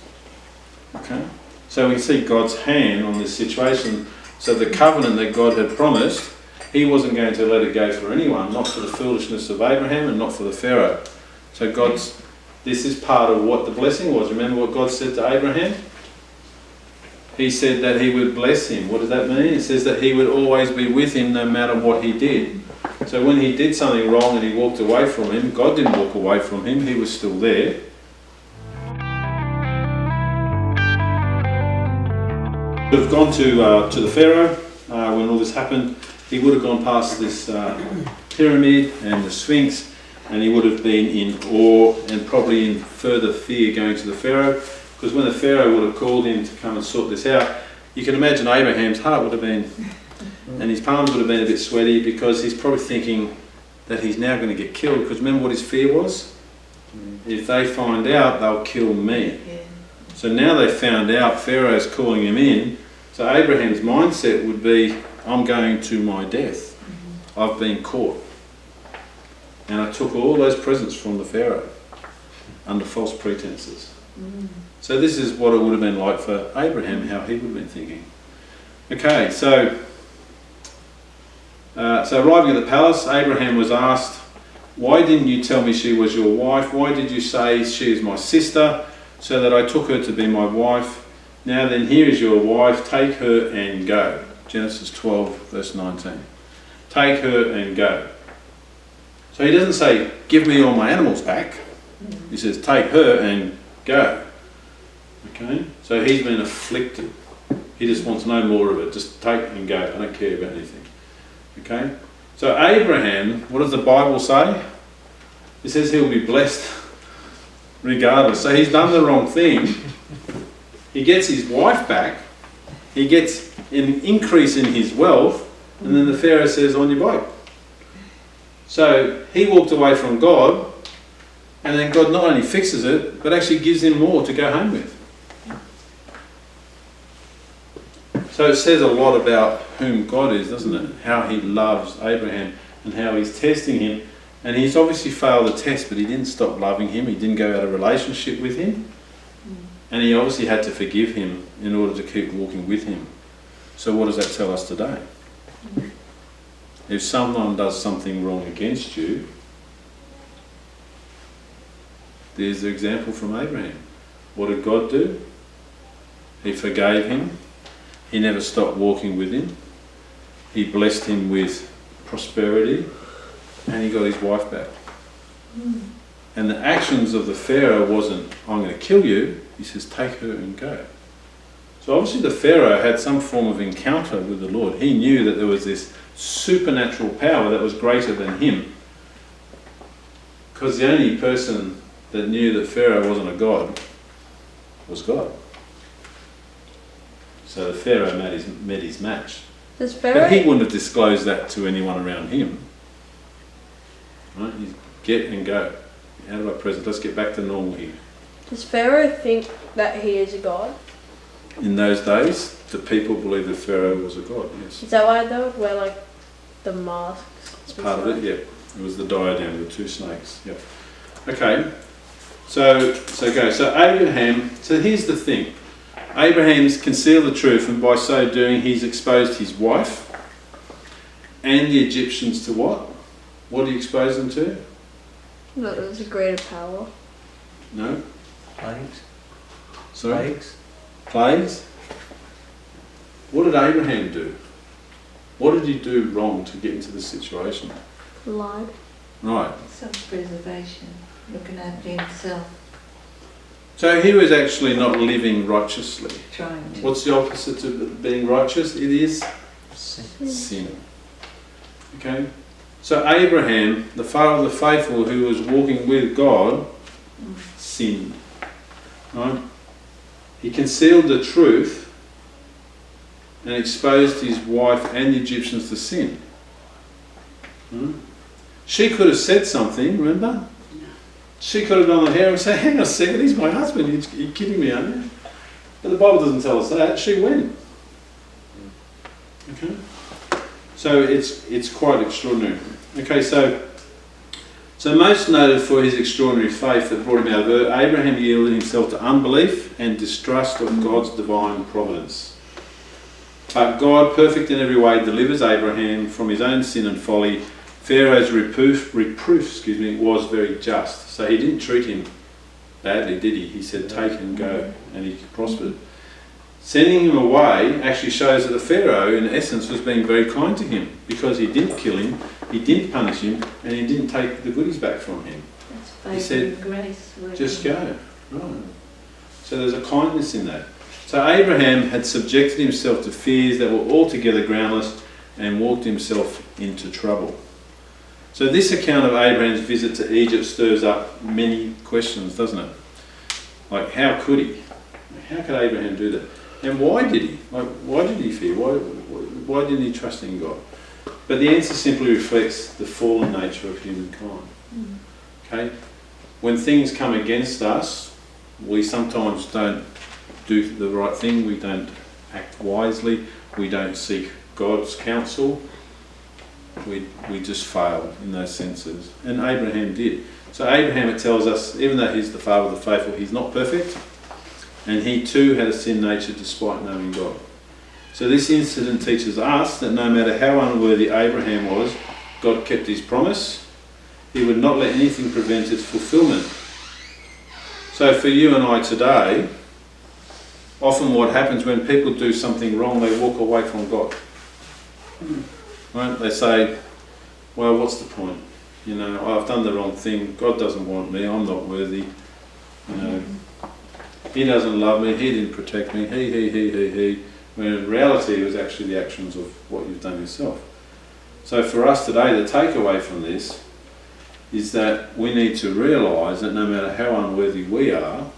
Okay? So we see God's hand on this situation. So the covenant that God had promised, he wasn't going to let it go for anyone, not for the foolishness of Abraham and not for the Pharaoh. So this is part of what the blessing was. Remember what God said to Abraham? He said that he would bless him. What does that mean? It says that he would always be with him no matter what he did. So when he did something wrong and he walked away from him, God didn't walk away from him, he was still there. Would have gone to the Pharaoh when all this happened. He would have gone past this pyramid and the Sphinx, and he would have been in awe and probably in further fear going to the Pharaoh, because when the Pharaoh would have called him to come and sort this out, you can imagine Abraham's heart would have been, and his palms would have been a bit sweaty, because he's probably thinking that he's now going to get killed, because remember what his fear was? If they find out, they'll kill me. So now they found out, Pharaoh's calling him in, so Abraham's mindset would be, I'm going to my death. I've been caught. And I took all those presents from the Pharaoh under false pretenses. So this is what it would have been like for Abraham, how he would have been thinking. Okay, so arriving at the palace, Abraham was asked, why didn't you tell me she was your wife? Why did you say she is my sister, so that I took her to be my wife? Now then, here is your wife, take her and go. Genesis 12, verse 19. Take her and go. So he doesn't say, give me all my animals back. He says, take her and go. Okay? So he's been afflicted. He just wants no more of it. Just take and go. I don't care about anything. Okay? So Abraham, what does the Bible say? It says he'll be blessed regardless. So he's done the wrong thing. He gets his wife back. He gets an increase in his wealth. And then the Pharaoh says, on your boat. So he walked away from God, and then God not only fixes it, but actually gives him more to go home with. So it says a lot about whom God is, doesn't it? How he loves Abraham and how he's testing him. And he's obviously failed the test, but he didn't stop loving him. He didn't go out of relationship with him. And he obviously had to forgive him in order to keep walking with him. So what does that tell us today? If someone does something wrong against you, there's the example from Abraham. What did God do? He forgave him. He never stopped walking with him. He blessed him with prosperity, and he got his wife back. And the actions of the Pharaoh wasn't, I'm going to kill you. He says, take her and go. So obviously the Pharaoh had some form of encounter with the Lord. He knew that there was this supernatural power that was greater than him. Because the only person that knew that Pharaoh wasn't a god was God. So the Pharaoh met his match. Does Pharaoh... But he wouldn't have disclosed that to anyone around him. Right? He's get and go. Out of our presence. Let's get back to normal here. Does Pharaoh think that he is a god? in those days, the people believed that Pharaoh was a god, yes. Is that why they would wear like the masks? It's part of it, yeah. It was the diadem, the two snakes, yeah. Okay, so Abraham, so here's the thing. Abraham's concealed the truth, and by so doing he's exposed his wife and the Egyptians to what? What did he expose them to? That there's a greater power. No? Plagues? Sorry? Plagues? Plagues? What did Abraham do? What did he do wrong to get into this situation? Lied. Right. Self-preservation, looking after himself, So he was actually not living righteously. trying to. What's the opposite of being righteous? It is Sin. sin. Okay? So Abraham, the father of the faithful who was walking with God, sinned. Right? He concealed the truth and exposed his wife and the Egyptians to sin. She could have said something, remember? She could have done the hair and said, hang on a second, he's my husband, you're kidding me, aren't you? But the Bible doesn't tell us that. She went. Okay? So it's quite extraordinary. Okay, so most noted for his extraordinary faith that brought him out of Ur, Abraham yielded himself to unbelief and distrust of God's divine providence. But God, perfect in every way, delivers Abraham from his own sin and folly. Pharaoh's reproof was very just. So he didn't treat him badly, did he? He said, take and go, and he prospered. Sending him away actually shows that the Pharaoh, in essence, was being very kind to him, because he didn't kill him, he didn't punish him, and he didn't take the goodies back from him. That's He said, and grace. Just go. Right. So there's a kindness in that. So Abraham had subjected himself to fears that were altogether groundless and walked himself into trouble. So this account of Abraham's visit to Egypt stirs up many questions, doesn't it? Like, how could he? How could Abraham do that? And why did he? Like, why did he fear? Why didn't he trust in God? But the answer simply reflects the fallen nature of humankind. Okay? When things come against us, we sometimes don't do the right thing, we don't act wisely, we don't seek God's counsel, we just fail in those senses. And Abraham did. So Abraham, it tells us, even though he's the father of the faithful, he's not perfect, and he too had a sin nature despite knowing God. So this incident teaches us that no matter how unworthy Abraham was, God kept his promise. He would not let anything prevent its fulfilment. So for you and I today, often what happens when people do something wrong, they walk away from God. Right? They say, well, what's the point? You know, I've done the wrong thing. God doesn't want me. I'm not worthy. You know, He doesn't love me. He didn't protect me. He. When in reality, it was actually the actions of what you've done yourself. So for us today, the takeaway from this is that we need to realise that no matter how unworthy we are,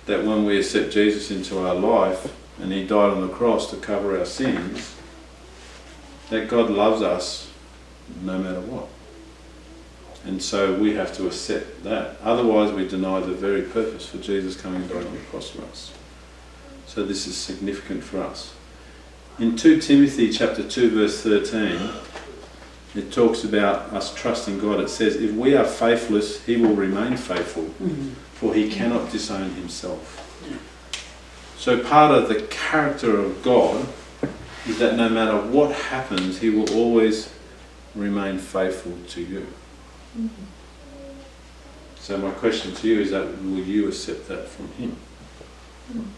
that when we accept Jesus into our life and He died on the cross to cover our sins, that God loves us no matter what. And so we have to accept that. Otherwise we deny the very purpose for Jesus coming and dying on the cross for us. So this is significant for us. In 2 Timothy chapter 2 verse 13, it talks about us trusting God. It says, if we are faithless, He will remain faithful, for He cannot disown Himself. So part of the character of God is that no matter what happens, He will always remain faithful to you. So my question to you is that, will you accept that from Him?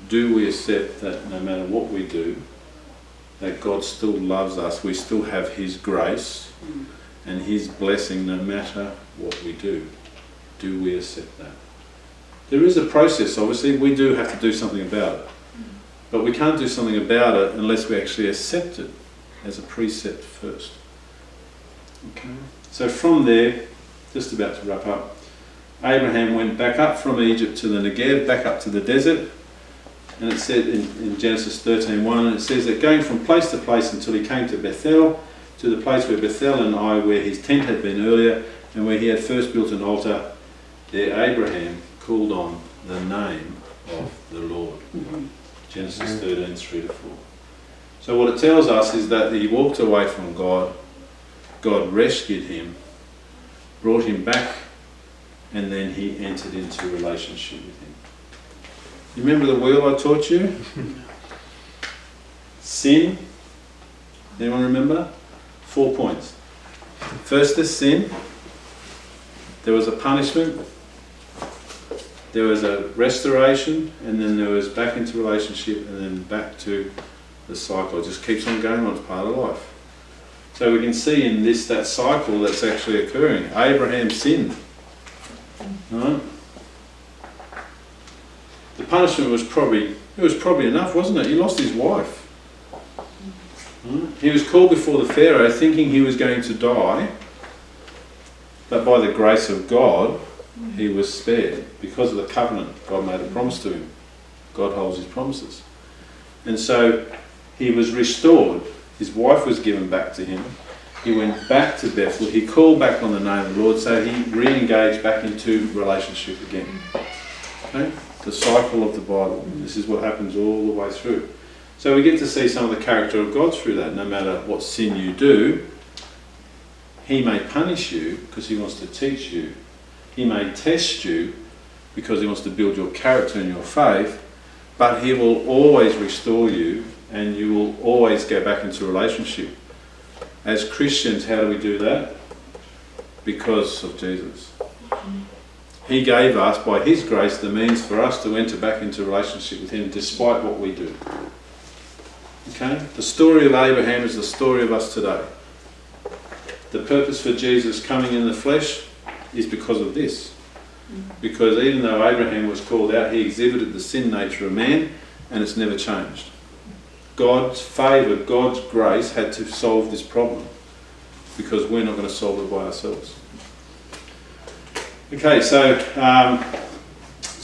Do we accept that no matter what we do, that God still loves us, we still have His grace and His blessing no matter what we do? Do we accept that? There is a process, obviously. We do have to do something about it. But we can't do something about it unless we actually accept it as a precept first. Okay. So from there, just about to wrap up, Abraham went back up from Egypt to the Negev, back up to the desert. And it said in Genesis 13:1, it says that going from place to place until he came to Bethel, to the place where Bethel and Ai, where his tent had been earlier, and where he had first built an altar, there Abraham called on the name of the Lord. Genesis 13, 3 to 4. So what it tells us is that he walked away from God, God rescued him, brought him back, and then he entered into a relationship with him. You remember the wheel I taught you? Sin. Anyone remember? 4 points. First, the sin. There was a punishment. There was a restoration, and then there was back into relationship, and then back to the cycle. It just keeps on going on. It's part of life. So we can see in this that cycle that's actually occurring. Abraham sinned. Right? The punishment was probably enough, wasn't it? He lost his wife. Right? He was called before the Pharaoh thinking he was going to die, but by the grace of God he was spared because of the covenant. God made a promise to him. God holds his promises. And so he was restored. His wife was given back to him. He went back to Bethel. He called back on the name of the Lord, so he re-engaged back into relationship again. Okay? The cycle of the Bible. This is what happens all the way through. So we get to see some of the character of God through that. No matter what sin you do, he may punish you because he wants to teach you. He may test you because he wants to build your character and your faith, but he will always restore you, and you will always go back into a relationship. As Christians, how do we do that? Because of Jesus. He gave us, by his grace, the means for us to enter back into a relationship with him despite what we do. Okay? The story of Abraham is the story of us today. The purpose for Jesus coming in the flesh is because of this. Because even though Abraham was called out, he exhibited the sin nature of man, and it's never changed. God's favour, God's grace had to solve this problem, because we're not going to solve it by ourselves. Okay, so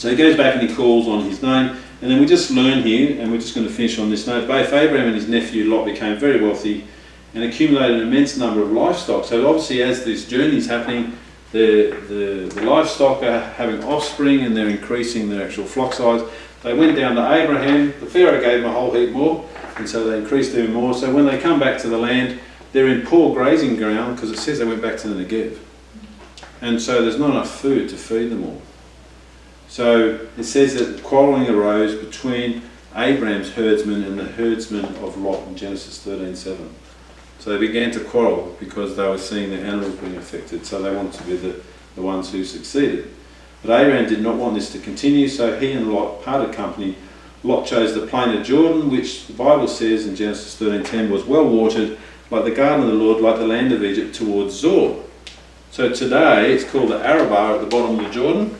he goes back and he calls on his name, and then we just learn here, and we're just going to finish on this note. Both Abraham and his nephew Lot became very wealthy and accumulated an immense number of livestock. So obviously, as this journey is happening, the livestock are having offspring, and they're increasing their actual flock size. They went down to Abraham. The Pharaoh gave them a whole heap more, and so they increased even more. So when they come back to the land, they're in poor grazing ground, because it says they went back to the Negev. And so there's not enough food to feed them all. So it says that quarrelling arose between Abraham's herdsmen and the herdsmen of Lot in Genesis 13:7. So they began to quarrel because they were seeing their animals being affected, so they wanted to be the ones who succeeded. But Abraham did not want this to continue, so he and Lot parted company. Lot chose the plain of Jordan, which the Bible says in Genesis 13:10 was well watered, like the garden of the Lord, like the land of Egypt towards Zor. So today it's called the Arabah at the bottom of the Jordan,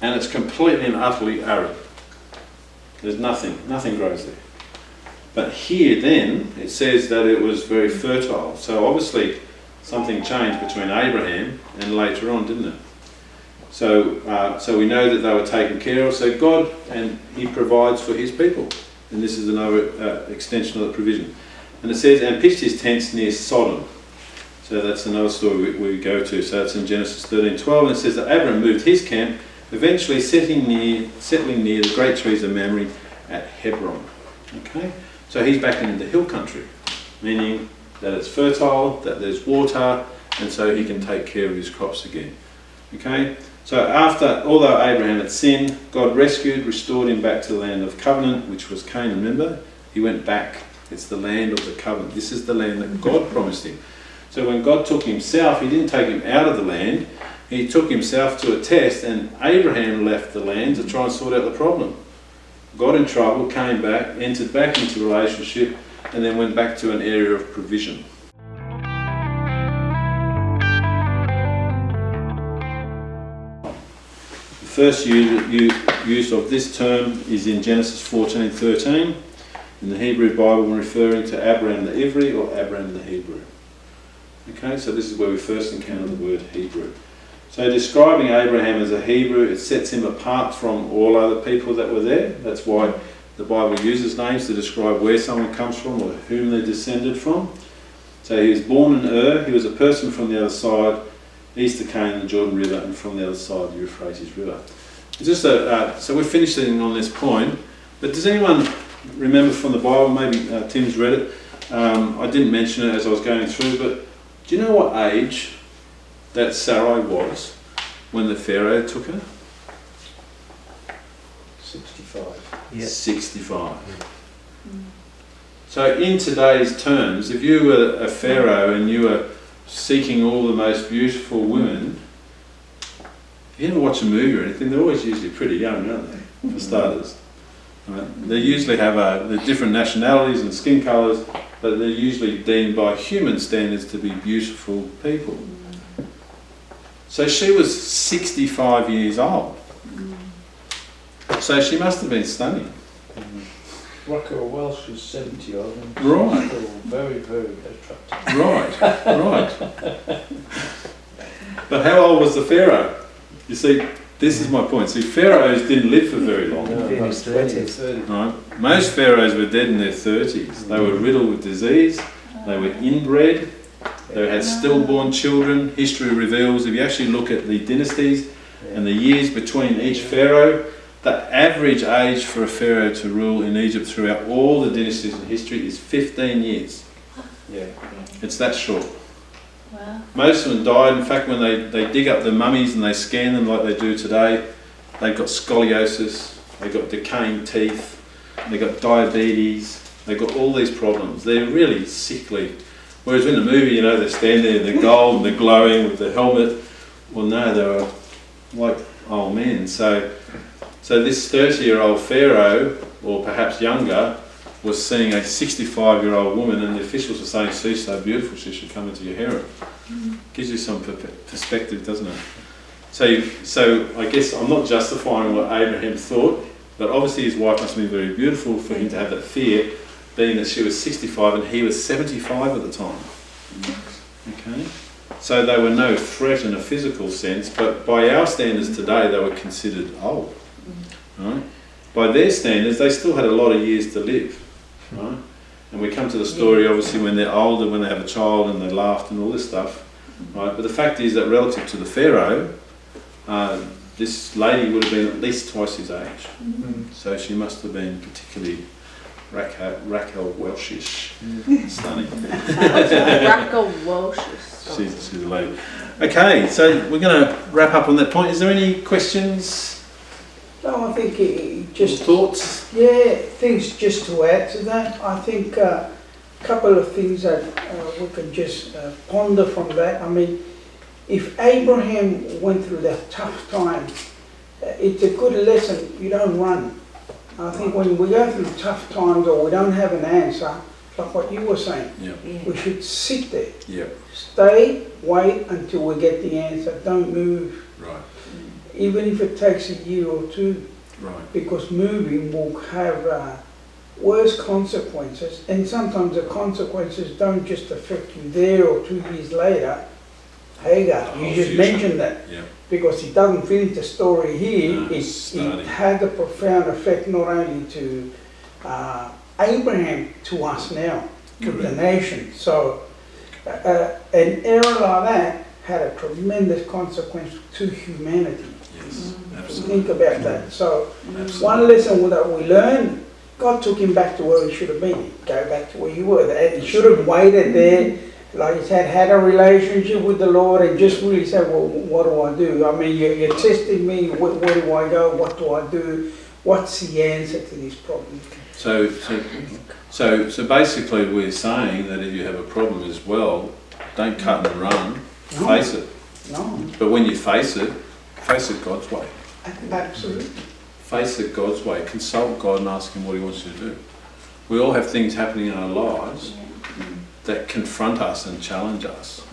and it's completely and utterly arid. There's nothing grows there. But here then, it says that it was very fertile. So obviously something changed between Abraham and later on, didn't it? So we know that they were taken care of. So God, and he provides for his people. And this is another extension of the provision. And it says, and pitched his tents near Sodom. So that's another story we go to. So it's in Genesis 13:12. And it says that Abraham moved his camp, eventually settling near the great trees of Mamre at Hebron. Okay? So he's back in the hill country, meaning that it's fertile, that there's water, and so he can take care of his crops again. Okay? So although Abraham had sinned, God rescued, restored him back to the land of covenant, which was Canaan, remember? He went back. It's the land of the covenant. This is the land that God promised him. So when God took him south, he didn't take him out of the land. He took himself to a test, and Abraham left the land to try and sort out the problem. Got in trouble, came back, entered back into relationship, and then went back to an area of provision. The first use of this term is in Genesis 14:13 in the Hebrew Bible, when referring to Abraham the Ivri or Abraham the Hebrew. Okay, so this is where we first encounter the word Hebrew. So describing Abraham as a Hebrew, it sets him apart from all other people that were there. That's why the Bible uses names to describe where someone comes from or whom they're descended from. So he was born in Ur. He was a person from the other side, east of Canaan, the Jordan River, and from the other side, the Euphrates River. So we're finishing on this point. But does anyone remember from the Bible, maybe Tim's read it, I didn't mention it as I was going through, but do you know what age that Sarai was when the Pharaoh took her? 65. Yeah. 65. So in today's terms, if you were a Pharaoh and you were seeking all the most beautiful women, if you ever watch a movie or anything, they're always usually pretty young, aren't they, for starters? Right? They usually have they're different nationalities and skin colours, but they're usually deemed by human standards to be beautiful people. So she was 65 years old. So she must have been stunning. Rocco Welsh was 70 odd and Right. still very, very attractive. Right, right. But how old was the Pharaoh? You see, this is my point. See, pharaohs didn't live for very long. No, In his 30s. 30. Right? Most pharaohs were dead in their 30s. They were riddled with disease. They were inbred. They had stillborn children. History reveals, if you actually look at the dynasties and the years between each pharaoh, the average age for a pharaoh to rule in Egypt throughout all the dynasties in history is 15 years. Yeah. It's that short. Wow. Most of them died. In fact, when they dig up the mummies and they scan them like they do today, they've got scoliosis, they've got decaying teeth, they've got diabetes, they've got all these problems. They're really sickly. Whereas in the movie, you know, they stand there, they're gold and they're glowing with the helmet. Well, no, they were like old men. So this 30-year-old pharaoh, or perhaps younger, was seeing a 65-year-old woman, and the officials were saying, she's so beautiful, she should come into your harem. Gives you some perspective, doesn't it? So I guess I'm not justifying what Abraham thought, but obviously his wife must have been very beautiful for him to have that fear, being that she was 65 and he was 75 at the time. Okay? So they were no threat in a physical sense, but by our standards today, they were considered old. Right? By their standards, they still had a lot of years to live. Right? And we come to the story, obviously, when they're older, when they have a child and they laughed and all this stuff. Right? But the fact is that relative to the Pharaoh, this lady would have been at least twice his age. So she must have been particularly Raquel Welshish. Stunning. Raquel Welshish. She's a lady. Okay, so we're going to wrap up on that point. Is there any questions? No, I think it just... Thoughts? Yeah, things just to add to that. I think a couple of things that we can just ponder from that. I mean, if Abraham went through that tough time, it's a good lesson. You don't run. I think when we go through tough times or we don't have an answer, like what you were saying, we should sit there. Stay, wait until we get the answer. Don't move. Right. Even if it takes a year or two. Right. Because moving will have worse consequences, and sometimes the consequences don't just affect you there or 2 years later. Hagar, you just mentioned that, because it doesn't finish the story here. No, it had a profound effect not only to Abraham, to us now, to the nation. So an error like that had a tremendous consequence to humanity. Yes, Think about that. So one lesson that we learned, God took him back to where he should have been. Go back to where you were. He should have waited there, like he said, had a relationship with the Lord and just really said, well, what do I do? I mean, you're testing me. Where do I go? What do I do? What's the answer to this problem? So basically we're saying that if you have a problem as well, don't cut and run, face it. No. But when you face it God's way. Absolutely. Face it God's way. Consult God and ask him what he wants you to do. We all have things happening in our lives that confront us and challenge us.